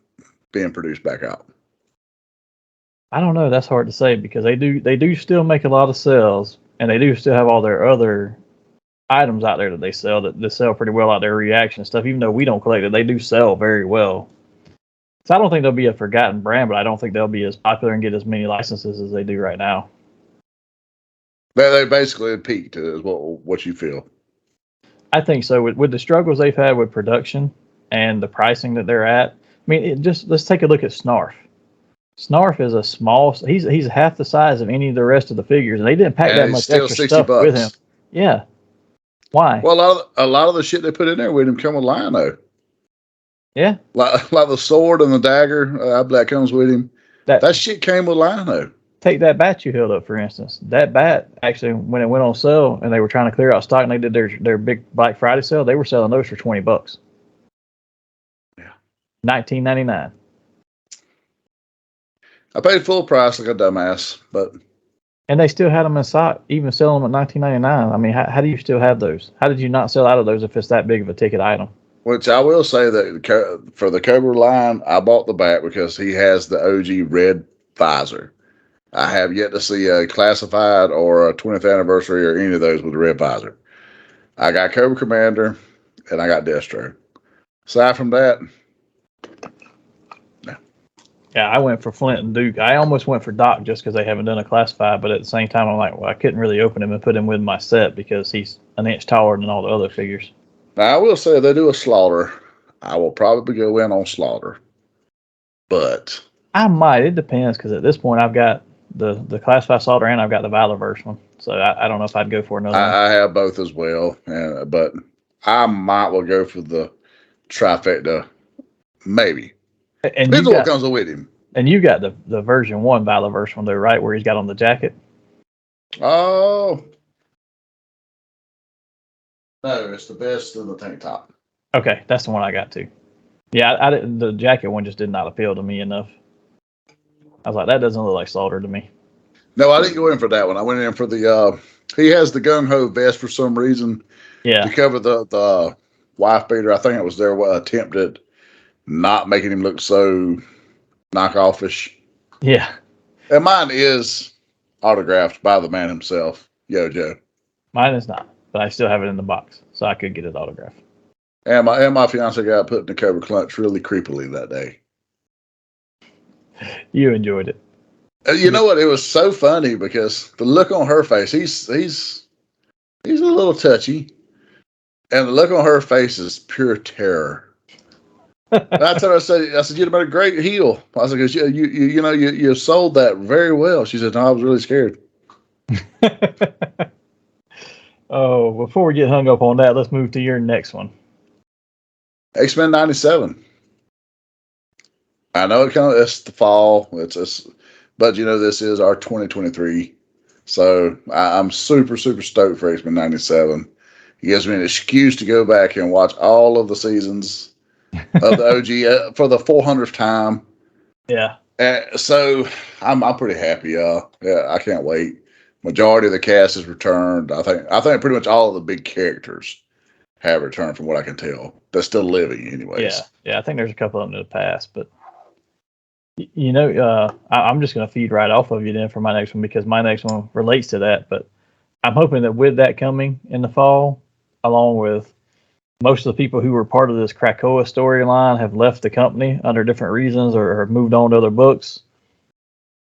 being produced back out? I don't know. That's hard to say because they do still make a lot of sales, and they do still have all their other items out there that they sell that sell pretty well out there, reaction stuff. Even though we don't collect it, they do sell very well. So I don't think they'll be a forgotten brand, but I don't think they'll be as popular and get as many licenses as they do right now. They basically peaked, is what you feel. I think so. With the struggles they've had with production and the pricing that they're at, I mean, let's take a look at Snarf. Snarf is a small. He's half the size of any of the rest of the figures, and they didn't pack that much extra stuff with him. Yeah. Why? Well, a lot of the shit they put in there with him come with Lino. Yeah. Like the sword and the dagger that comes with him. That shit came with Lino. Take that bat you held up, for instance. That bat, actually, when it went on sale and they were trying to clear out stock and they did their big Black Friday sale, they were selling those for $20. Yeah. $19.99. I paid full price like a dumbass, but. And they still had them in stock, even selling them at $19.99. I mean, how do you still have those? How did you not sell out of those if it's that big of a ticket item? Which I will say that for the Cobra line, I bought the bat because he has the OG red visor. I have yet to see a classified or a 20th anniversary or any of those with a red visor. I got Cobra Commander and I got Destro. Aside from that, no. Yeah, I went for Flint and Duke. I almost went for Doc just because they haven't done a classified, but at the same time, I'm like, well, I couldn't really open him and put him with my set because he's an inch taller than all the other figures. Now, I will say if they do a Slaughter, I will probably go in on Slaughter. But I might. It depends because at this point, I've got the classified Slaughter and I've got the Valorverse one. So I don't know if I'd go for another one. I have both as well. But I might well go for the trifecta. Maybe. And depends on what comes with him. And you got the version 1 Valorverse one, though, right? Where he's got on the jacket? Oh. No, it's the best in the tank top. Okay, that's the one I got too. Yeah, the jacket one just did not appeal to me enough. I was like, that doesn't look like Slaughter to me. No, I didn't go in for that one. I went in for the he has the gung ho vest for some reason. Yeah. To cover the wife beater. I think it was their attempt at not making him look so knockoffish. Yeah. And mine is autographed by the man himself, Yojo. Mine is not, but I still have it in the box, so I could get it autographed. And my fiance got put in the Cobra clutch really creepily that day. You enjoyed it. You know what? It was so funny because the look on her face, he's a little touchy. And the look on her face is pure terror. And I told her, I said, you'd have been a great heel. I said, because you sold that very well. She said, no, I was really scared. Oh, before we get hung up on that, let's move to your next one. X-Men 97. I know it's the fall. But this is our 2023. So I'm super, super stoked for X-Men 97. It gives me an excuse to go back and watch all of the seasons of the OG for the 400th time. Yeah. So I'm pretty happy. Yeah, I can't wait. Majority of the cast has returned. I think pretty much all of the big characters have returned from what I can tell. They're still living anyways. Yeah. I think there's a couple of them in the past, but I'm just going to feed right off of you then for my next one because my next one relates to that. But I'm hoping that with that coming in the fall, along with most of the people who were part of this Krakoa storyline have left the company under different reasons or have moved on to other books.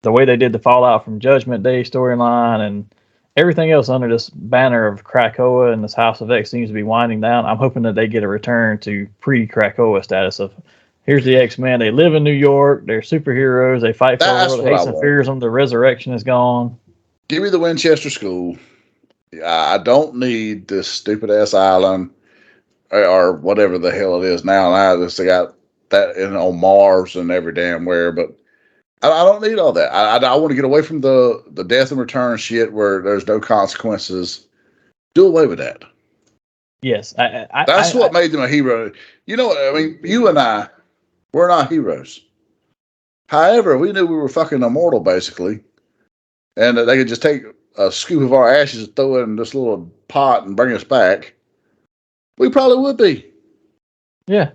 The way they did the Fallout from Judgment Day storyline and everything else under this banner of Krakoa and this House of X seems to be winding down. I'm hoping that they get a return to pre-Krakoa status of here's the X-Men. They live in New York. They're superheroes. They fight for the world that hates and fears them. The resurrection is gone. Give me the Winchester School. I don't need this stupid ass island or whatever the hell it is now. They got that on Mars and every damn where. But I don't need all that. I want to get away from the death and return shit where there's no consequences. Do away with that. Yes, That's what made them a hero. You know what I mean? You and I, we're not heroes. However, we knew we were fucking immortal, basically, and that they could just take a scoop of our ashes and throw it in this little pot and bring us back. We probably would be. Yeah.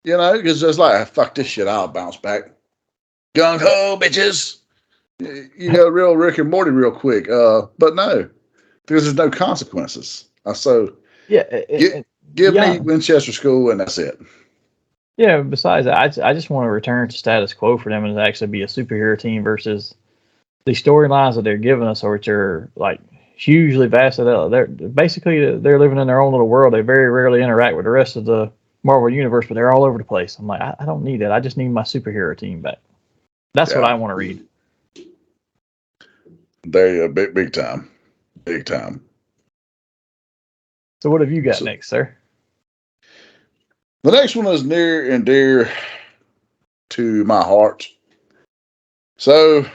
You know, because it's like, fuck this shit, I'll bounce back. Gung ho, bitches. You go real Rick and Morty real quick. But no, because there's no consequences. So Yeah. give me Winchester School and that's it. Yeah. Besides, I just want to return to status quo for them and actually be a superhero team versus the storylines that they're giving us, which are like hugely vast. They're basically they're living in their own little world. They very rarely interact with the rest of the Marvel universe, but they're all over the place. I'm like, I don't need that. I just need my superhero team back. That's what I want to read. They're big time. Big time. So what have you got next, sir? The next one is near and dear to my heart. So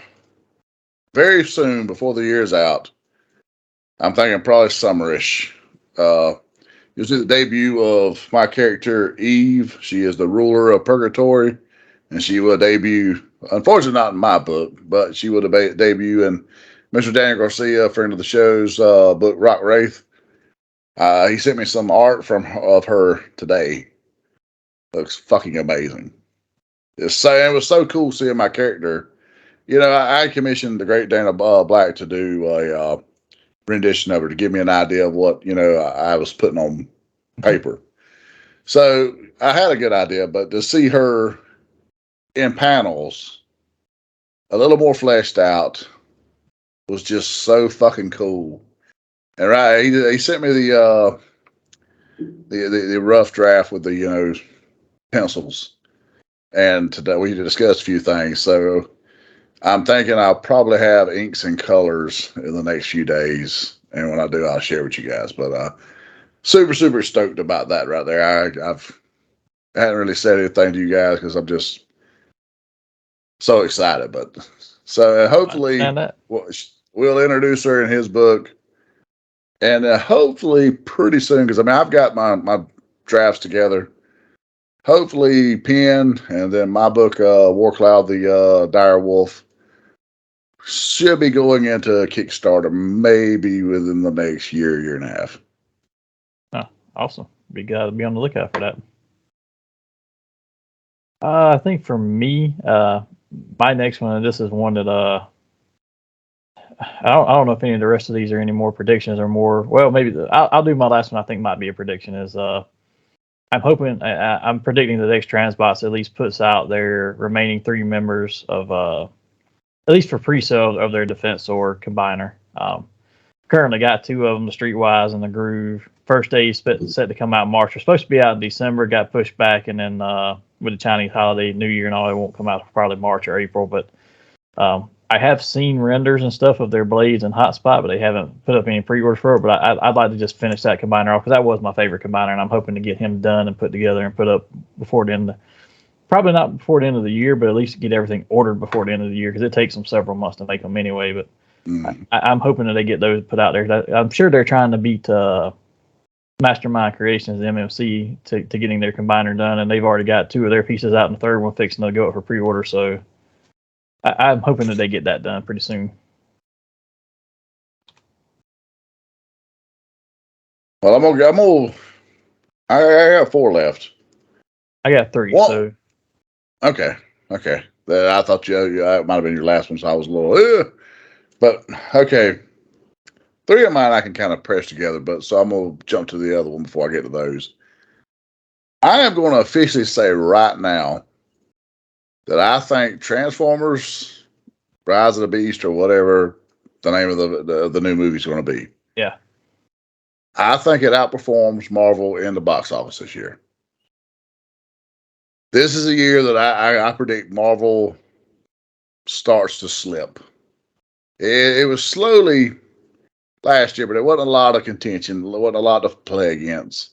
very soon, before the year's out, I'm thinking probably summerish. You'll see the debut of my character, Eve. She is the ruler of Purgatory, and she will debut, unfortunately not in my book, but she will debut in Mr. Daniel Garcia, friend of the show's book, Rock Wraith. He sent me some art of her today. Looks fucking amazing. It was so cool seeing my character. You know, I commissioned the great Dana Black to do a rendition of her to give me an idea of what, you know, I was putting on paper. So I had a good idea, but to see her in panels, a little more fleshed out, was just so fucking cool. And right, he sent me the rough draft with the, you know, pencils, and today we discussed a few things. So I'm thinking I'll probably have inks and colors in the next few days, and when I do, I'll share with you guys. But super stoked about that right there. I hadn't really said anything to you guys because I'm just so excited. But so hopefully we'll introduce her in his book, and hopefully pretty soon, because I mean I've got my drafts together. Hopefully Pen and then my book War Cloud the Dire Wolf should be going into Kickstarter maybe within the next year and a half. Oh, awesome. Be glad to be on the lookout for that. I think for me, my next one, and this is one that I don't know if any of the rest of these are any more predictions or more. Well, maybe I'll do my last one. I think might be a prediction. Is I'm predicting that X Transbots at least puts out their remaining 3 members of at least for pre-sale of their Defense or Combiner. Currently got 2 of them, the Streetwise and the Groove. First day set to come out in March. They're supposed to be out in December, got pushed back, and then with the Chinese holiday, New Year and all, it won't come out probably March or April. But I have seen renders and stuff of their blades and Hotspot, but they haven't put up any pre-orders for it. But I'd like to just finish that Combiner off because that was my favorite Combiner, and I'm hoping to get him done and put together and put up before the end. Probably not before the end of the year, but at least get everything ordered before the end of the year because it takes them several months to make them anyway. But I'm hoping that they get those put out there. I'm sure they're trying to beat Mastermind Creations, MMC, to getting their Combiner done, and they've already got 2 of their pieces out, and the third one fixing to go up for pre-order. So I'm hoping that they get that done pretty soon. Well, I got 4 left. I got 3. Well, so okay. I thought that might have been your last one, so I was a little. But okay, 3 of mine I can kind of press together, but so I'm gonna jump to the other one before I get to those. I am going to officially say right now that I think Transformers: Rise of the Beast, or whatever the name of the new movie is going to be. Yeah, I think it outperforms Marvel in the box office this year. This is a year that I predict Marvel starts to slip. It was slowly last year, but there wasn't a lot of contention. There wasn't a lot to play against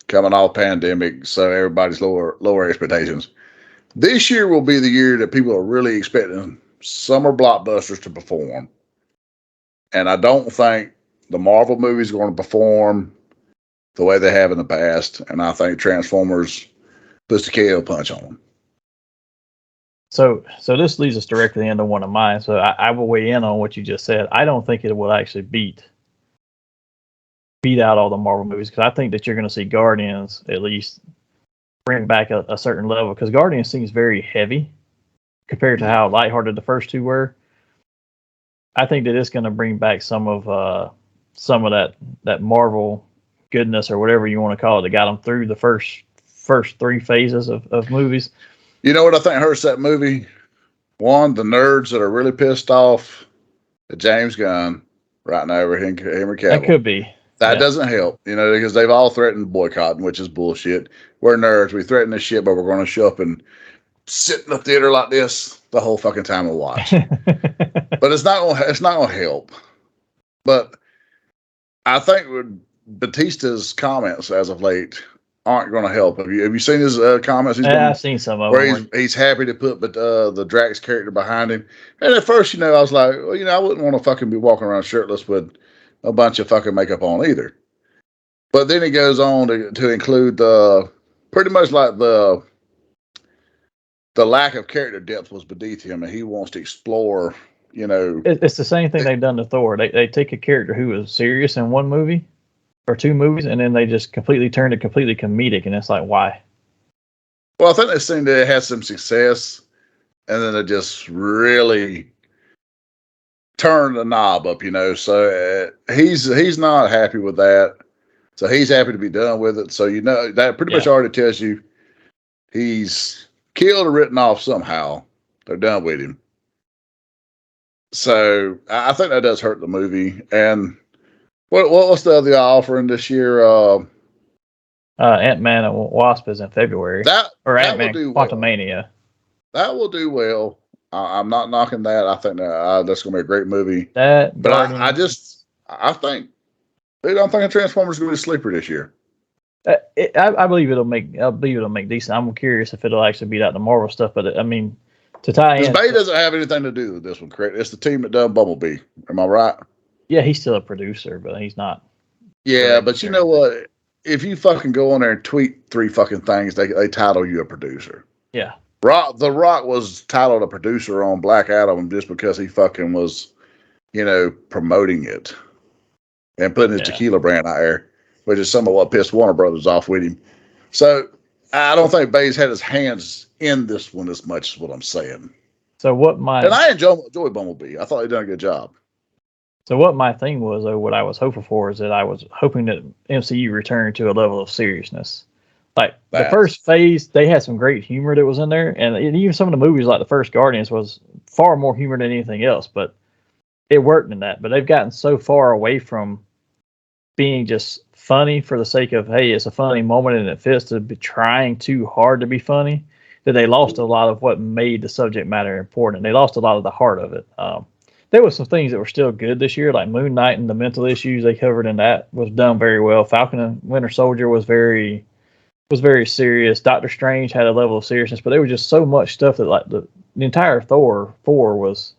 coming off pandemic, so everybody's lower expectations. This year will be the year that people are really expecting summer blockbusters to perform. And I don't think the Marvel movies are going to perform the way they have in the past. And I think Transformers puts the KO punch on them. So this leads us directly into one of mine. So I will weigh in on what you just said. I don't think it will actually beat out all the Marvel movies, because I think that you're going to see Guardians at least bring back a certain level, because Guardians seems very heavy compared to how lighthearted the first two were. I think that it's going to bring back some of that Marvel goodness, or whatever you want to call it, that got them through the first three phases of movies. You know what I think hurts that movie? One, the nerds that are really pissed off at James Gunn right now over Henry Cavill. That could be. That doesn't help, because they've all threatened boycotting, which is bullshit. We're nerds. We threaten this shit, but we're going to show up and sit in the theater like this the whole fucking time and watch. But it's not gonna help. But I think Batista's comments as of late aren't going to help. Have you seen his comments? I've seen some of them. Where he's happy to put the Drax character behind him. And at first, I was like, well, I wouldn't want to fucking be walking around shirtless with a bunch of fucking makeup on either. But then he goes on to include pretty much like the lack of character depth was beneath him, and he wants to explore. It's the same thing they've done to Thor. They take a character who was serious in one movie or two movies, and then they just completely turned it completely comedic, and it's like, why? Well, I think they seem to have some success, and then they just really turn the knob up, So he's not happy with that. So he's happy to be done with it. So that pretty much already tells you he's killed or written off somehow. They're done with him. So I think that does hurt the movie. And what's the other offering this year? Ant-Man and Wasp is in February. Or Ant-Man Quantumania. That will do well. I'm not knocking that. I think that's going to be a great movie. I'm thinking Transformers is going to be a sleeper this year. I believe it'll make decent. I'm curious if it'll actually beat out the Marvel stuff, but I mean, to tie in, Bay doesn't have anything to do with this one, correct? It's the team that done Bumblebee. Am I right? Yeah, he's still a producer, but he's not. Yeah, but you know what? If you fucking go on there and tweet 3 fucking things, they title you a producer. Yeah. The Rock was titled a producer on Black Adam just because he fucking was, promoting it and putting his tequila brand out there, which is some of what pissed Warner Brothers off with him. So I don't think Bay's had his hands in this one as much as what I'm saying. So and I enjoy Bumblebee. I thought he done a good job. So what my thing was, though, what I was hoping for is that I was hoping that MCU returned to a level of seriousness. Like the first phase, they had some great humor that was in there, and even some of the movies, like the first Guardians, was far more humor than anything else. But it worked in that. But they've gotten so far away from being just funny for the sake of, hey, it's a funny moment and it fits, to be trying too hard to be funny, that they lost a lot of what made the subject matter important. They lost a lot of the heart of it. There were some things that were still good this year, like Moon Knight and the mental issues they covered in that was done very well. Falcon and Winter Soldier was very serious. Doctor Strange had a level of seriousness, but there was just so much stuff that, like, the entire Thor 4 was,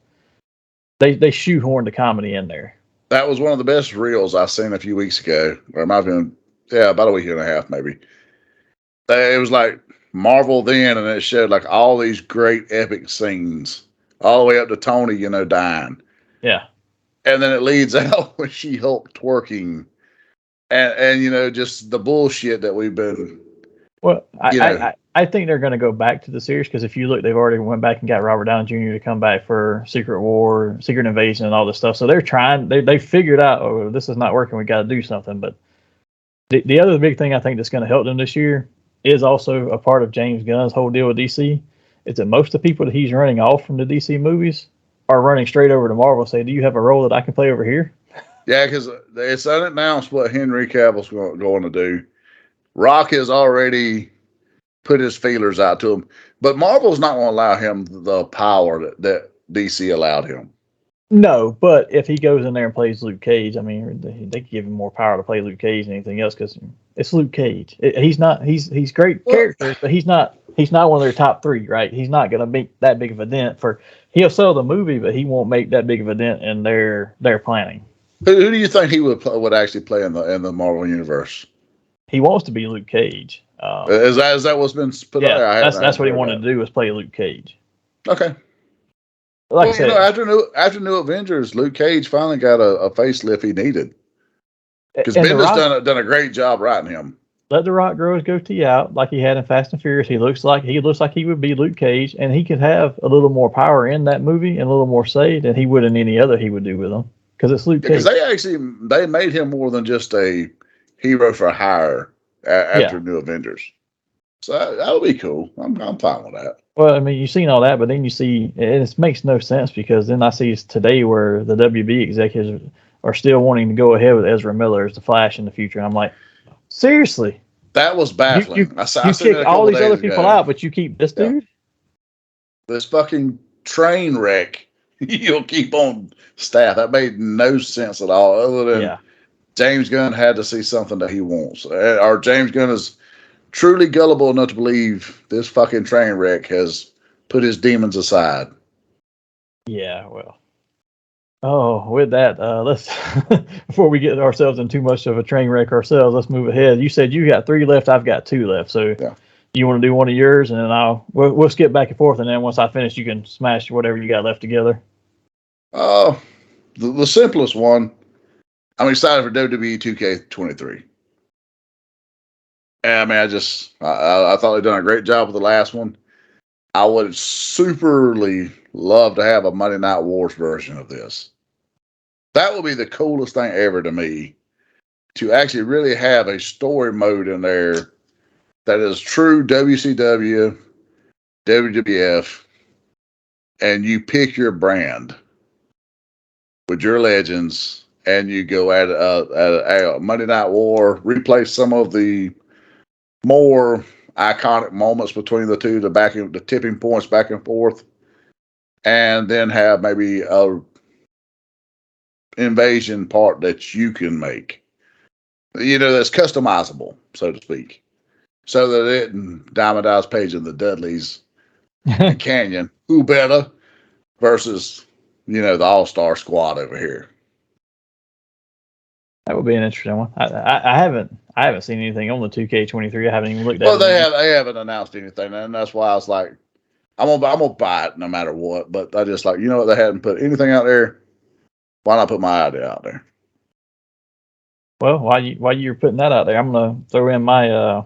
they shoehorned the comedy in there. That was one of the best reels I seen a few weeks ago. Or it might have been, about a week and a half, maybe. It was like Marvel then, and it showed like all these great epic scenes, all the way up to Tony, dying. Yeah. And then it leads out with She-Hulk twerking, and just the bullshit that we've been. Well, I think they're going to go back to the series, because if you look, they've already went back and got Robert Downey Jr. to come back for Secret War, Secret Invasion, and all this stuff. So they're trying. They figured out, oh, this is not working. We got to do something. But the other big thing I think that's going to help them this year is also a part of James Gunn's whole deal with DC. Is that most of the people that he's running off from the DC movies are running straight over to Marvel, say, do you have a role that I can play over here? Yeah, because it's unannounced what Henry Cavill's going to do. Rock has already put his feelers out to him, but Marvel's not going to allow him the power that DC allowed him. No, but if he goes in there and plays Luke Cage, I mean, they give him more power to play Luke Cage than anything else, because it's Luke Cage. He's great character, but he's not he's not one of their top three, right? He's not going to make that big of a dent for. He'll sell the movie, but he won't make that big of a dent in their planning. Who do you think he would actually play in the Marvel universe? He wants to be Luke Cage. Is that what's been put out there? That's what he wanted to do, was play Luke Cage. Okay. Like I said, after New Avengers, Luke Cage finally got a facelift he needed. Because and Bendis done a great job writing him. Let The Rock grow his goatee out like he had in Fast and Furious. He looks like he would be Luke Cage, and he could have a little more power in that movie and a little more say than he would in any other he would do with him. Because it's Luke Cage. Because they made him more than just a hero for hire after New Avengers. So that would be cool. I'm fine with that. Well, I mean, you've seen all that, but then you see, it makes no sense because then I see today where the WB executives are still wanting to go ahead with Ezra Miller as the Flash in the future. And I'm like, seriously? That was baffling. You kick all these other people out, but you keep this dude? This fucking train wreck you'll keep on staff. That made no sense at all, other than James Gunn had to see something that he wants. Or James Gunn is truly gullible enough to believe this fucking train wreck has put his demons aside. Yeah, well. Oh, with that, let's before we get ourselves in too much of a train wreck ourselves, let's move ahead. You said you got 3 left, I've got 2 left. So you want to do one of yours, and then we'll skip back and forth, and then once I finish, you can smash whatever you got left together. The simplest one. I'm excited for WWE 2K23. I mean, I thought they'd done a great job with the last one. I would superly love to have a Monday Night Wars version of this. That would be the coolest thing ever to me, to actually really have a story mode in there that is true WCW, WWF, and you pick your brand with your legends, and you go at a Monday Night War, replace some of the more iconic moments between the two, the tipping points back and forth, and then have maybe a invasion part that you can make, that's customizable, so to speak, so that it and Diamond Dallas Page and the Dudleys and Canyon, who better, versus the All-Star Squad over here. That would be an interesting one. I haven't seen anything on the 2K23. I haven't even looked at it. Well, they haven't announced anything, and that's why I was like, I'm gonna buy it no matter what. But I just like, what, they hadn't put anything out there. Why not put my idea out there? Well, while you're putting that out there, I'm gonna throw in my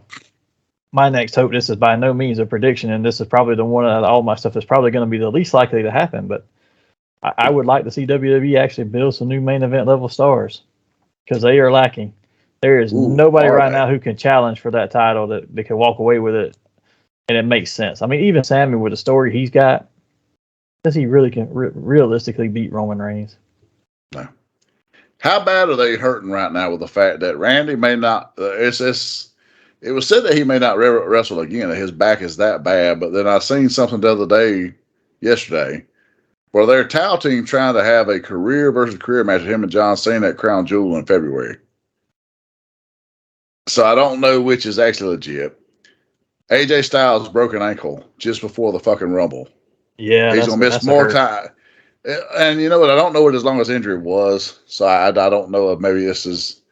my next hope. This is by no means a prediction, and this is probably the one out of all my stuff that's probably going to be the least likely to happen. But I would like to see WWE actually build some new main event level stars, because they are lacking. There is nobody right now who can challenge for that title that can walk away with it, and it makes sense. I mean, even Sammy, with the story he's got, does he really can realistically beat Roman Reigns? No. How bad are they hurting right now with the fact that Randy may not? It was said that he may not wrestle again. That his back is that bad. But then I seen something the other day, yesterday, where they're touting trying to have a career versus career match with him and John Cena at Crown Jewel in February. So I don't know which is actually legit. AJ Styles' broken ankle just before the fucking Rumble. Yeah, he's gonna miss more time. And you know what? I don't know what his longest injury was, so I don't know if maybe this is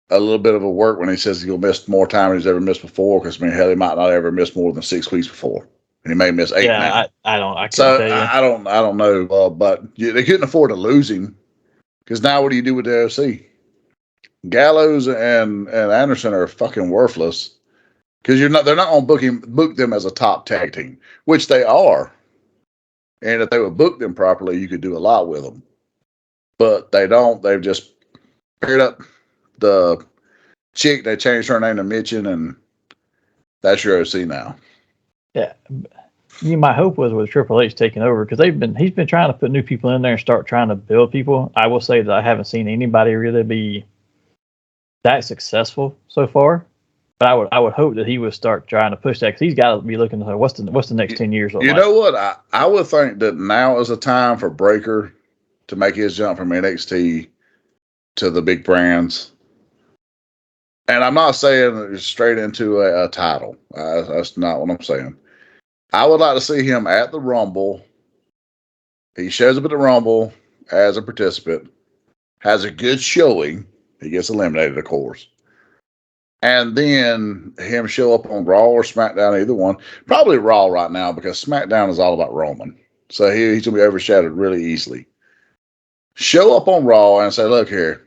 a little bit of a work when he says he's gonna miss more time than he's ever missed before. Because hell, he might not ever miss more than 6 weeks before, and he may miss 8 now. I don't know. But they couldn't afford to lose him, because now what do you do with the OC? Gallows and Anderson are fucking worthless, because they're not going to book them as a top tag team, which they are. And if they would book them properly, you could do a lot with them. But they don't. They've just paired up the chick. They changed her name to Mitchin, and that's your OC now. Yeah. My hope was with Triple H taking over, because he's been trying to put new people in there and start trying to build people. I will say that I haven't seen anybody really be that successful so far. But I would hope that he would start trying to push that, because he's got to be looking to what's the next 10 years look like. You know what? I would think that now is a time for Breakker to make his jump from NXT to the big brands. And I'm not saying straight into a title. That's not what I'm saying. I would like to see him at the Rumble. He shows up at the Rumble as a participant, has a good showing. He gets eliminated, of course. And then him show up on Raw or SmackDown, either one. Probably Raw right now because SmackDown is all about Roman. So he's going to be overshadowed really easily. Show up on Raw and say, look here,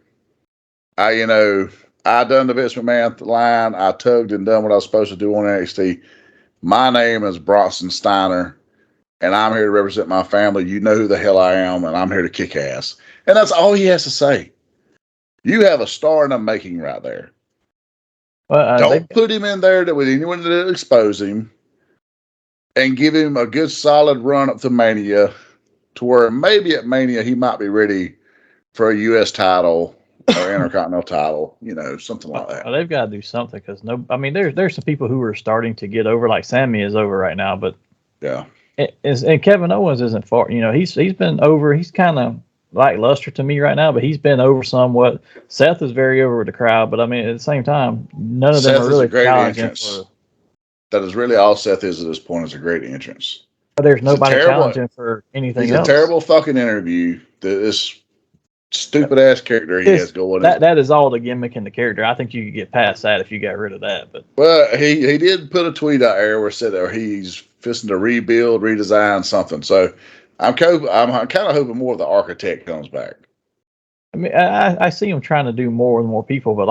I done the Vince McMahon line. I tugged and done what I was supposed to do on NXT. My name is Bronson Steiner, and I'm here to represent my family. You know who the hell I am, and I'm here to kick ass. And that's all he has to say. You have a star in the making right there. Well, Don't put him in there with anyone to expose him, and give him a good solid run up to Mania, to where maybe at Mania he might be ready for a U.S. title or Intercontinental title, something like that. They've got to do something because there's some people who are starting to get over, like Sammy is over right now, but yeah, and Kevin Owens isn't far. He's been over. He's kind of lackluster to me right now, but he's been over somewhat. Seth is very over with the crowd, but I mean at the same time, none of them Seth are really is a great challenging. entrance. That is really all Seth is at this point. Is a great entrance. There's nobody challenging for anything else. He's a terrible fucking interview. This stupid ass character he has going. That is all the gimmick in the character. I think you could get past that if you got rid of that. But he did put a tweet out there where it said that he's fixing to rebuild, redesign something. So I'm kind of hoping more of the architect comes back. I mean, I see him trying to do more with more people, but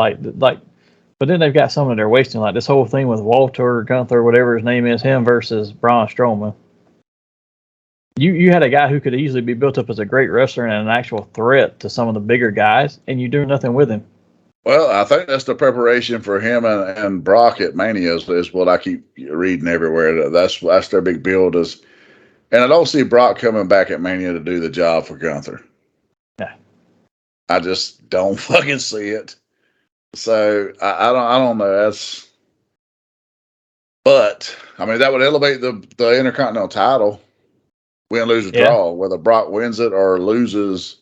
but then they've got something they're wasting, like this whole thing with Walter Gunther, whatever his name is, him versus Braun Strowman. You had a guy who could easily be built up as a great wrestler and an actual threat to some of the bigger guys, and you do nothing with him. Well, I think that's the preparation for him and Brock at Mania is what I keep reading everywhere. That's their big build is, and I don't see Brock coming back at Mania to do the job for Gunther. Yeah, I just don't fucking see it. So I don't know. But I mean that would elevate the Intercontinental title. Win, lose, or draw, whether Brock wins it or loses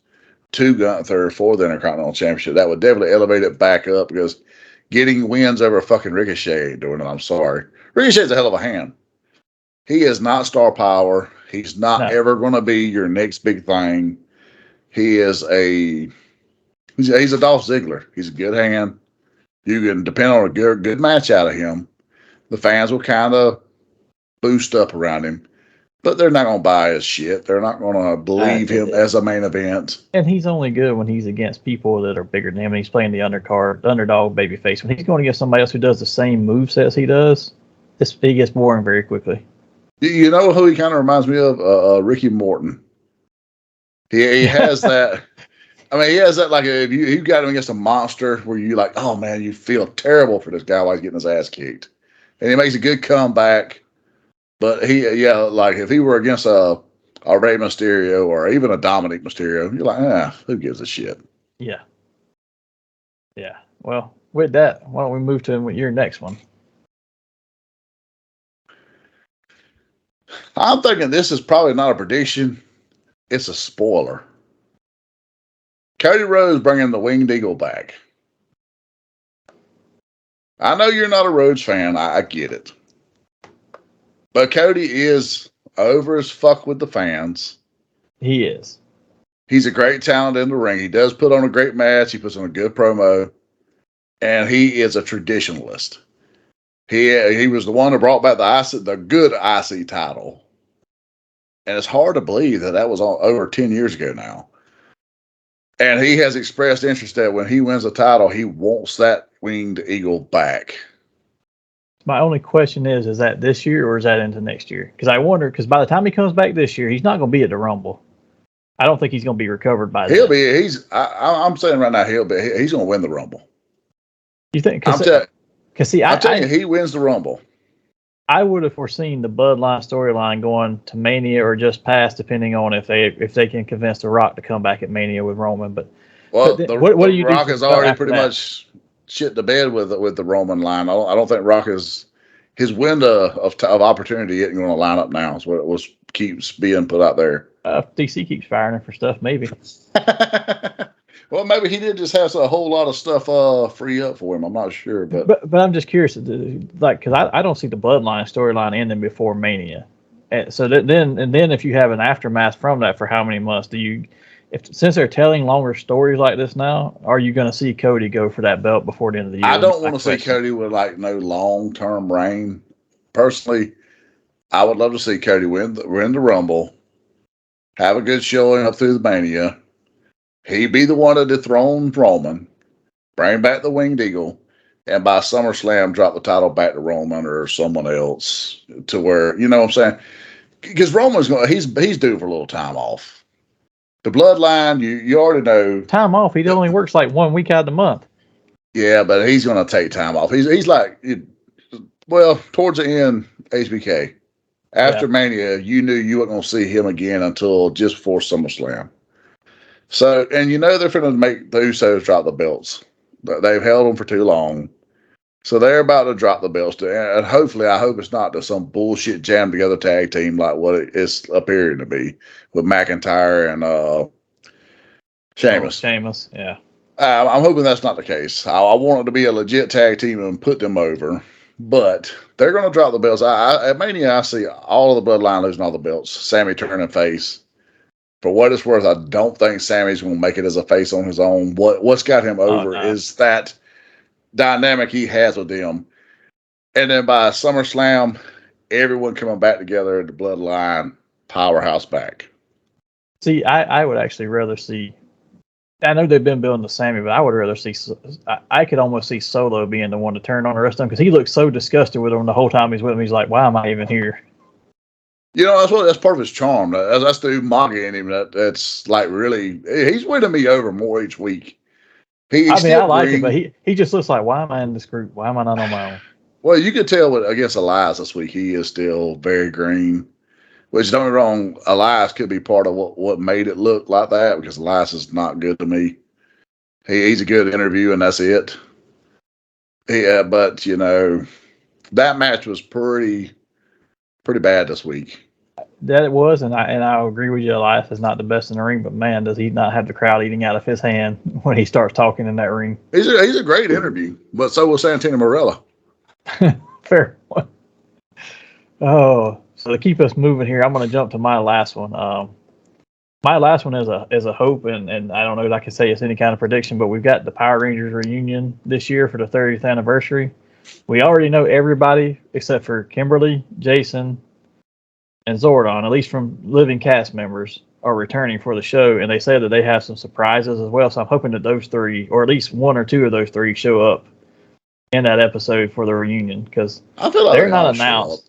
to Gunther for the Intercontinental Championship. That would definitely elevate it back up because getting wins over fucking Ricochet ain't doing it. I'm sorry. Ricochet's a hell of a hand. He is not star power. He's not ever going to be your next big thing. He's a Dolph Ziggler. He's a good hand. You can depend on a good match out of him. The fans will kind of boost up around him. But they're not going to buy his shit. They're not going to believe him as a main event. And he's only good when he's against people that are bigger than him, and he's playing the underdog babyface. When he's going against somebody else who does the same moveset as he does, he gets boring very quickly. You know who he kind of reminds me of? Ricky Morton. He has that. I mean, he has that like if you got him against a monster where you like, oh man, you feel terrible for this guy while he's getting his ass kicked, and he makes a good comeback. But like if he were against a Rey Mysterio or even a Dominic Mysterio, you're like, who gives a shit? Yeah. Yeah. Well, with that, why don't we move to your next one? I'm thinking this is probably not a prediction. It's a spoiler. Cody Rhodes bringing the Winged Eagle back. I know you're not a Rhodes fan. I get it. But Cody is over as fuck with the fans. He is. He's a great talent in the ring. He does put on a great match. He puts on a good promo. And he is a traditionalist. He was the one who brought back the good IC title. And it's hard to believe that was over 10 years ago now. And he has expressed interest that when he wins the title, he wants that Winged Eagle back. My only question is that this year or is that into next year? Because I wonder, because by the time he comes back this year, he's not going to be at the Rumble. I don't think he's going to be recovered by that. I'm saying right now, he's going to win the Rumble. You think? I'm telling you, he wins the Rumble. I would have foreseen the Bloodline storyline going to Mania or just past, depending on if they can convince The Rock to come back at Mania with Roman. But what do you do? Rock has already pretty much shit the bed with the Roman line. I don't think Rock is his window of opportunity isn't going to line up now. Is what keeps being put out there. DC keeps firing him for stuff, maybe. Well, maybe he did just have a whole lot of stuff free up for him. I'm not sure, but I'm just curious, because I don't see the Bloodline storyline ending before Mania. And so then if you have an aftermath from that for how many months do you? Since they're telling longer stories like this now, are you going to see Cody go for that belt before the end of the year? I don't want to see Cody with like no long-term reign. Personally, I would love to see Cody win the Rumble, have a good showing up through the Mania. He be the one to dethrone Roman, bring back the Winged Eagle, and by SummerSlam drop the title back to Roman or someone else to where, you know what I'm saying? Because Roman's he's due for a little time off. The bloodline, you already know. Time off. He only works like 1 week out of the month. Yeah, but he's going to take time off. He's like, well, towards the end, HBK. After Mania, you knew you weren't going to see him again until just before SummerSlam. So, and you know they're going to make the Usos drop the belts. They've held them for too long. So they're about to drop the belts. And hopefully, I hope it's not to some bullshit jam together tag team like what it's appearing to be with McIntyre and Sheamus. Sheamus, yeah. I'm hoping that's not the case. I want it to be a legit tag team and put them over. But they're going to drop the belts. At Mania, I see all of the bloodline losing all the belts. Sammy turning face. For what it's worth, I don't think Sammy's going to make it as a face on his own. What's got him over is that dynamic he has with them. And then by SummerSlam, everyone coming back together, the bloodline powerhouse back. See, I would actually rather see. I know they've been building the Sammy, but I would rather see. I could almost see Solo being the one to turn on the rest of them because he looks so disgusted with him the whole time he's with him. He's like, "Why am I even here?" You know, that's part of his charm. That's the Umaga in him. That's like really, he's winning me over more each week. I like it, but he just looks like, "Why am I in this group? Why am I not on my own?" Well, you could tell against Elias this week, he is still very green. Which, don't get me wrong, Elias could be part of what made it look like that because Elias is not good to me. He's a good interview, and that's it. Yeah, but, you know, that match was pretty bad this week. That it was, and I agree with you. Elias is not the best in the ring, but man, does he not have the crowd eating out of his hand when he starts talking in that ring. He's a great interview, but so was Santino Marella. Fair one. Oh. So to keep us moving here, I'm going to jump to my last one. My last one is a hope, and I don't know if I can say it's any kind of prediction, but we've got the Power Rangers reunion this year for the 30th anniversary. We already know everybody except for Kimberly, Jason, and Zordon, at least from living cast members, are returning for the show, and they say that they have some surprises as well. So I'm hoping that those three, or at least one or two of those three, show up in that episode for the reunion because they're not announced.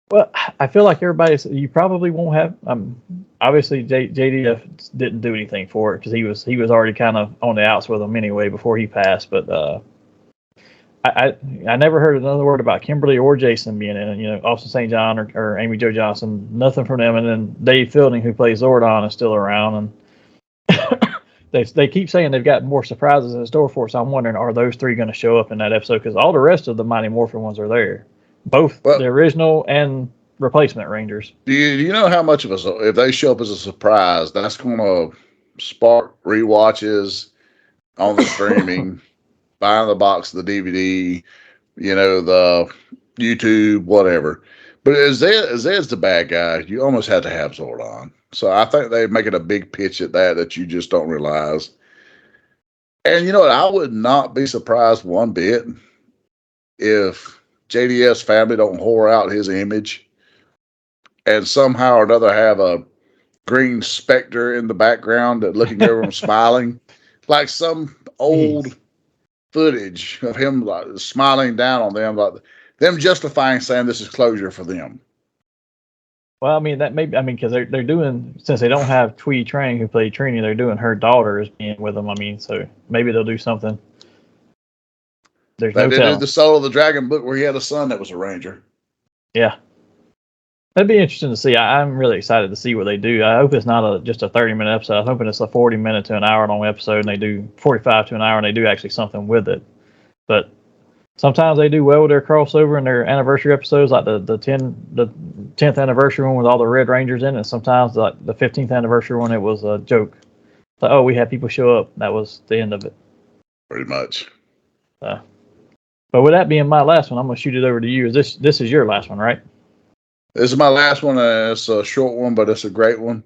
Well, I feel like you probably won't have. Obviously, JDF didn't do anything for it because he was already kind of on the outs with them anyway before he passed. But I never heard another word about Kimberly or Jason being in it. You know, Austin St. John or Amy Jo Johnson, nothing from them. And then Dave Fielding, who plays Zordon, is still around. And they keep saying they've got more surprises in store for us. So I'm wondering, are those three going to show up in that episode? Because all the rest of the Mighty Morphin ones are there. Both the original and replacement Rangers. Do you know how much of if they show up as a surprise, that's going to spark rewatches on the streaming, buying the box of the DVD, you know, the YouTube, whatever. But as Zed's the bad guy, you almost had to have Zordon. So I think they're making a big pitch at that you just don't realize. And you know what? I would not be surprised one bit if JDS family don't whore out his image and somehow or another have a green specter in the background that looking over him smiling, like some old footage of him like smiling down on them, like them justifying saying this is closure for them. Well, I mean because they're doing, since they don't have Twee Trang who played Trini, they're doing her daughter as being with them. I mean, so maybe they'll do something. They did the Soul of the Dragon book where he had a son that was a Ranger. Yeah. That'd be interesting to see. I'm really excited to see what they do. I hope it's not just a 30-minute episode. I'm hoping it's a 40-minute to an hour long episode, and they do 45 to an hour, and they do actually something with it. But sometimes they do well with their crossover and their anniversary episodes, like the 10th anniversary one with all the Red Rangers in it. Sometimes, like the 15th anniversary one, it was a joke. Like, oh, we had people show up. That was the end of it. Pretty much. But with that being my last one, I'm going to shoot it over to you. This is your last one, right? This is my last one. It's a short one, but it's a great one.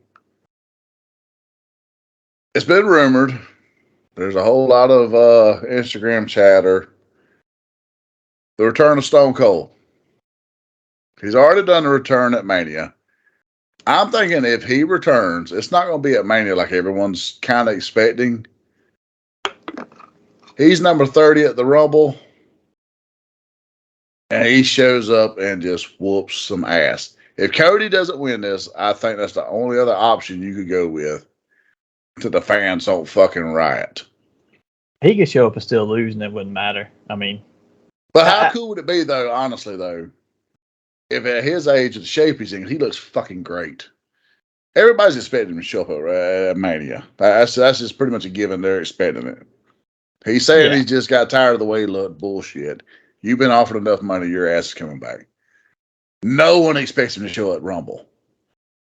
It's been rumored. There's a whole lot of Instagram chatter. The return of Stone Cold. He's already done the return at Mania. I'm thinking if he returns, it's not going to be at Mania like everyone's kind of expecting. He's number 30 at the Rumble. And he shows up and just whoops some ass. If Cody doesn't win this, I think that's the only other option you could go with to the fans don't fucking riot. He could show up and still lose, and it wouldn't matter. I mean, but how cool would it be, though, honestly, though, if at his age, the shape he's in, he looks fucking great. Everybody's expecting him to show up at Mania. That's just pretty much a given. They're expecting it. He's saying he just got tired of the way he looked. Bullshit. You've been offered enough money, your ass is coming back. No one expects him to show at Rumble.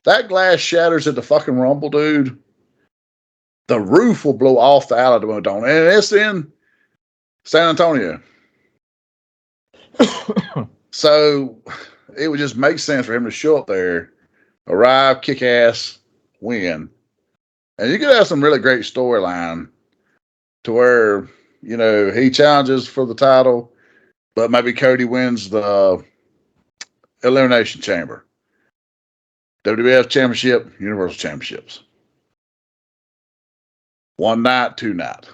That glass shatters at the fucking Rumble, dude. The roof will blow off the Alamodome. And it's in San Antonio. So it would just make sense for him to show up there, arrive, kick ass, win. And you could have some really great storyline to where, you know, he challenges for the title, but maybe Cody wins the Elimination Chamber. WWF Championship, Universal Championships. One night, two night.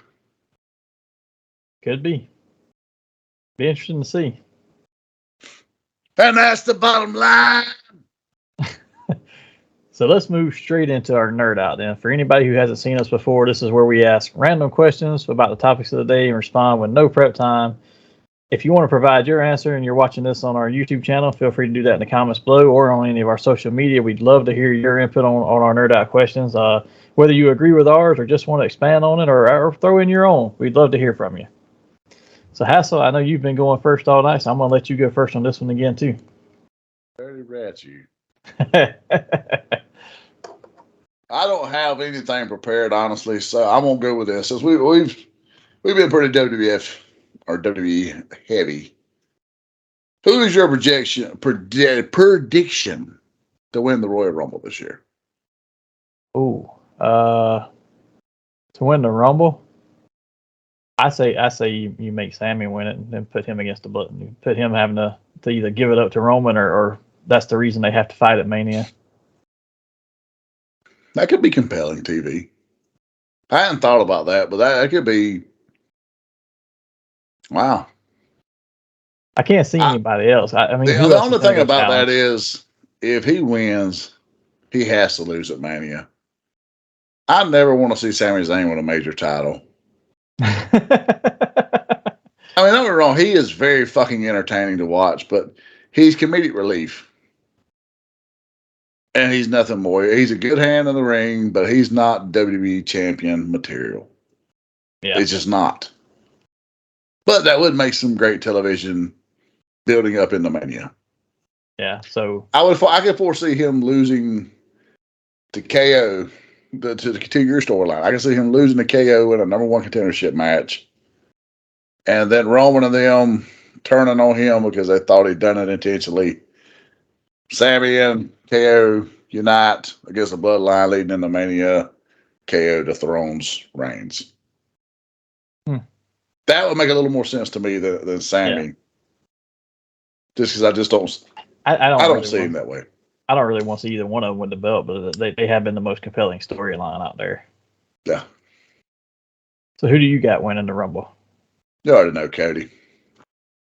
Could be. Be interesting to see. And that's the bottom line. So let's move straight into our nerd out then. For anybody who hasn't seen us before, this is where we ask random questions about the topics of the day and respond with no prep time. If you want to provide your answer and you're watching this on our YouTube channel, feel free to do that in the comments below or on any of our social media. We'd love to hear your input on our nerd out questions. Whether you agree with ours or just want to expand on it or throw in your own, we'd love to hear from you. So Hassel, I know you've been going first all night, so I'm going to let you go first on this one again too. Dirty rat, you. I don't have anything prepared, honestly, so I won't go with this. Since we've been pretty WWF or WWE heavy. Who is your prediction to win the Royal Rumble this year? To win the Rumble, I say you make Sammy win it and then put him against the button. You put him having to either give it up to Roman or that's the reason they have to fight at Mania. That could be compelling TV. I hadn't thought about that, but that could be. Wow. I can't see anybody else. I mean, the only thing about that is if he wins, he has to lose at Mania. I never want to see Sami Zayn win a major title. I mean, don't get me wrong, he is very fucking entertaining to watch, but he's comedic relief. And he's nothing more. He's a good hand in the ring, but he's not WWE champion material. Yeah. It's just not. But that would make some great television building up in the Mania. Yeah, so I could foresee him losing to KO to continue your storyline. I can see him losing to KO in a number one contendership match. And then Roman and them turning on him because they thought he'd done it intentionally. Sammy and KO unite against the bloodline leading into Mania. KO dethrones Reigns. That would make a little more sense to me than Sammy. Yeah. Just because I just don't. I don't see him that way. I don't really want to see either one of them win the belt, but they have been the most compelling storyline out there. Yeah. So who do you got winning the Rumble? You already know Cody.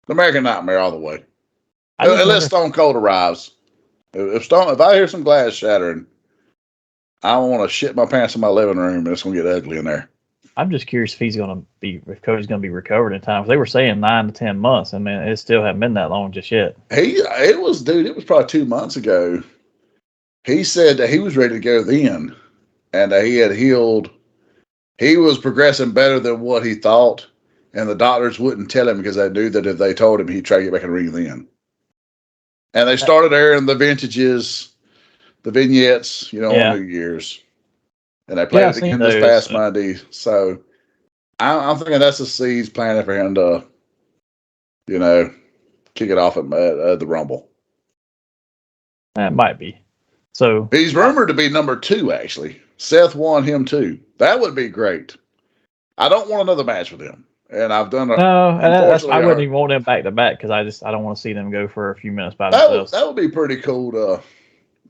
The American Nightmare all the way. Unless Stone Cold arrives. If I hear some glass shattering, I want to shit my pants in my living room and it's going to get ugly in there. I'm just curious if Cody's going to be recovered in time. They were saying 9 to 10 months. I mean, it still hasn't been that long just yet. It was probably 2 months ago. He said that he was ready to go then and that he had healed. He was progressing better than what he thought. And the doctors wouldn't tell him because they knew that if they told him, he'd try to get back in the ring then. And they started airing the vignettes, on New Year's. And they played it again this past Monday. So I'm thinking that's the seeds planted for him to, kick it off at the Rumble. That might be. So He's rumored to be number 2, actually. Seth won him too. That would be great. I don't want another match with him. And I've done a. no, Unfortunately, I wouldn't even want them back to back because I don't want to see them go for a few minutes by that themselves. would be pretty cool.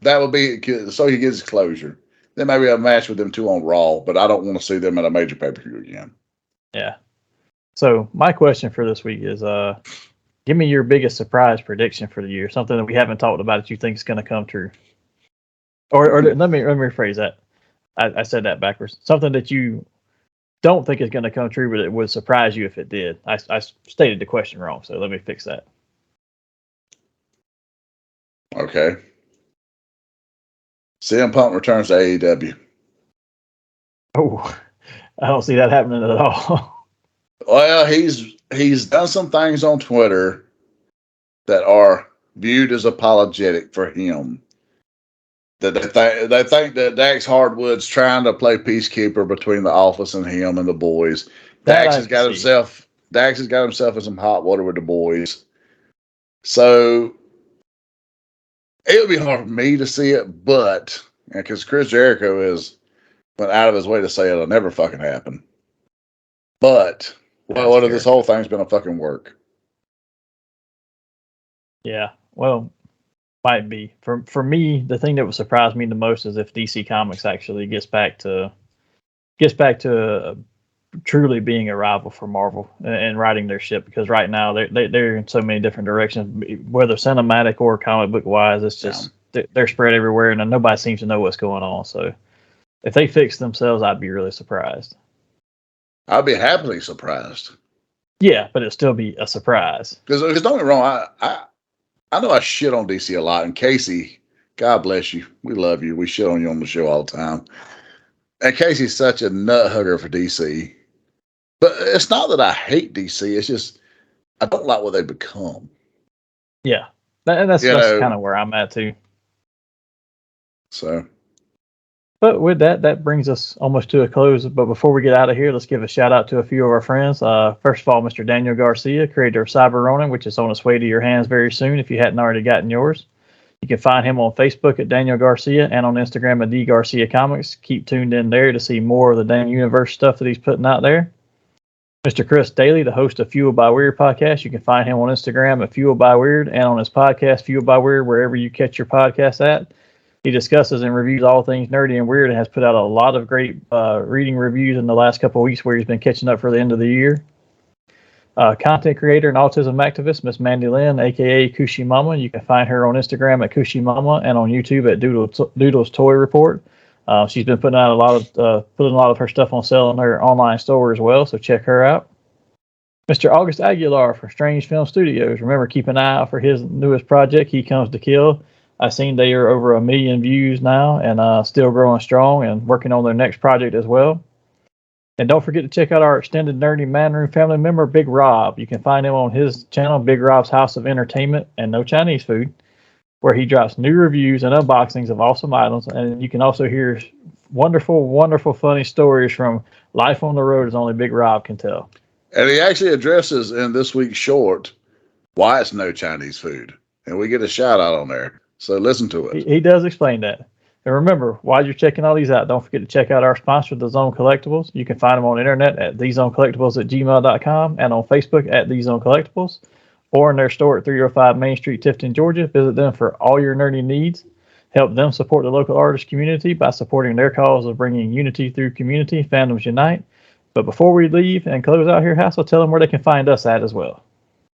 That would be so he gets closure. Then maybe a match with them 2 on Raw, but I don't want to see them at a major pay-per-view again. Yeah. So my question for this week is, give me your biggest surprise prediction for the year. Something that we haven't talked about that you think is going to come true. Or let me rephrase that. I said that backwards. Something that you don't think is going to come true, but it would surprise you if it did. I stated the question wrong, so let me fix that. Okay. CM Punk returns to AEW. Oh, I don't see that happening at all. Well, he's done some things on Twitter that are viewed as apologetic for him. That they think that Dax Hardwood's trying to play peacekeeper between the office and him and the boys. Dax has got himself in some hot water with the boys. So it would be hard for me to see it, but because Chris Jericho went out of his way to say it'll never fucking happen. But what if this whole thing's been a fucking work? Yeah, well, might be. For me, the thing that would surprise me the most is if DC Comics actually gets back to truly being a rival for Marvel and riding their ship, because right now they're in so many different directions, whether cinematic or comic book wise. It's just they're spread everywhere and nobody seems to know what's going on. So if they fix themselves, I'd be really surprised. I'd be happily surprised. Yeah, but it'd still be a surprise. Because don't get me wrong, I know I shit on DC a lot, and Casey, God bless you, we love you. We shit on you on the show all the time. And Casey's such a nut hugger for DC. But it's not that I hate DC. It's just I don't like what they become. Yeah, that's kind of where I'm at too. So, but with that brings us almost to a close. But before we get out of here, let's give a shout out to a few of our friends. First of all, Mr. Daniel Garcia, creator of Cyber Ronin, which is on its way to your hands very soon if you hadn't already gotten yours. You can find him on Facebook at Daniel Garcia and on Instagram at D Garcia Comics. Keep tuned in there to see more of the Dan Universe stuff that he's putting out there. Mr. Chris Daly, the host of Fueled by Weird podcast. You can find him on Instagram at Fueled by Weird and on his podcast, Fueled by Weird, wherever you catch your podcasts at. He discusses and reviews all things nerdy and weird and has put out a lot of great reading reviews in the last couple of weeks where he's been catching up for the end of the year. Content creator and autism activist, Miss Mandy Lynn, a.k.a. Cushy Mama. You can find her on Instagram at Cushy Mama and on YouTube at Doodle's Toy Report. She's been putting out a lot of her stuff on sale in her online store as well, so check her out. Mr. August Aguilar from Strange Film Studios. Remember, keep an eye out for his newest project, He Comes to Kill. I've seen they are over 1 million views now and still growing strong and working on their next project as well. And don't forget to check out our extended Nerdy Manroom family member, Big Rob. You can find him on his channel, Big Rob's House of Entertainment and No Chinese Food, where he drops new reviews and unboxings of awesome items. And you can also hear wonderful, wonderful, funny stories from life on the road as only Big Rob can tell. And he actually addresses in this week's short why it's no Chinese food. And we get a shout out on there. So listen to it. He does explain that. And remember, while you're checking all these out, don't forget to check out our sponsor, The Zone Collectibles. You can find them on the internet at thezoncollectibles@gmail.com and on Facebook at The Zone Collectibles, or in their store at 305 Main Street, Tifton, Georgia. Visit them for all your nerdy needs. Help them support the local artist community by supporting their cause of bringing unity through community. Fandoms unite. But before we leave and close out here, Hassel, tell them where they can find us at as well.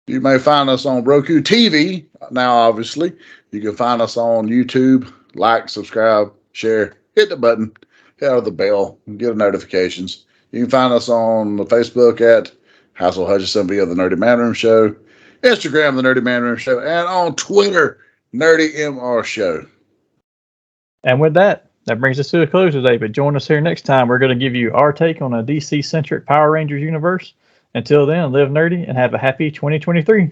You may find us on Roku TV now, obviously. You can find us on YouTube. Like, subscribe, share, hit the button, hit the bell, and get the notifications. You can find us on the Facebook at Hassel Hutchison via the Nerdy Manroom Show, Instagram, the Nerdy Manroom Show, and on Twitter, Nerdy MR Show. And with that brings us to a close today. But join us here next time. We're going to give you our take on a DC-centric Power Rangers universe. Until then, live nerdy and have a happy 2023.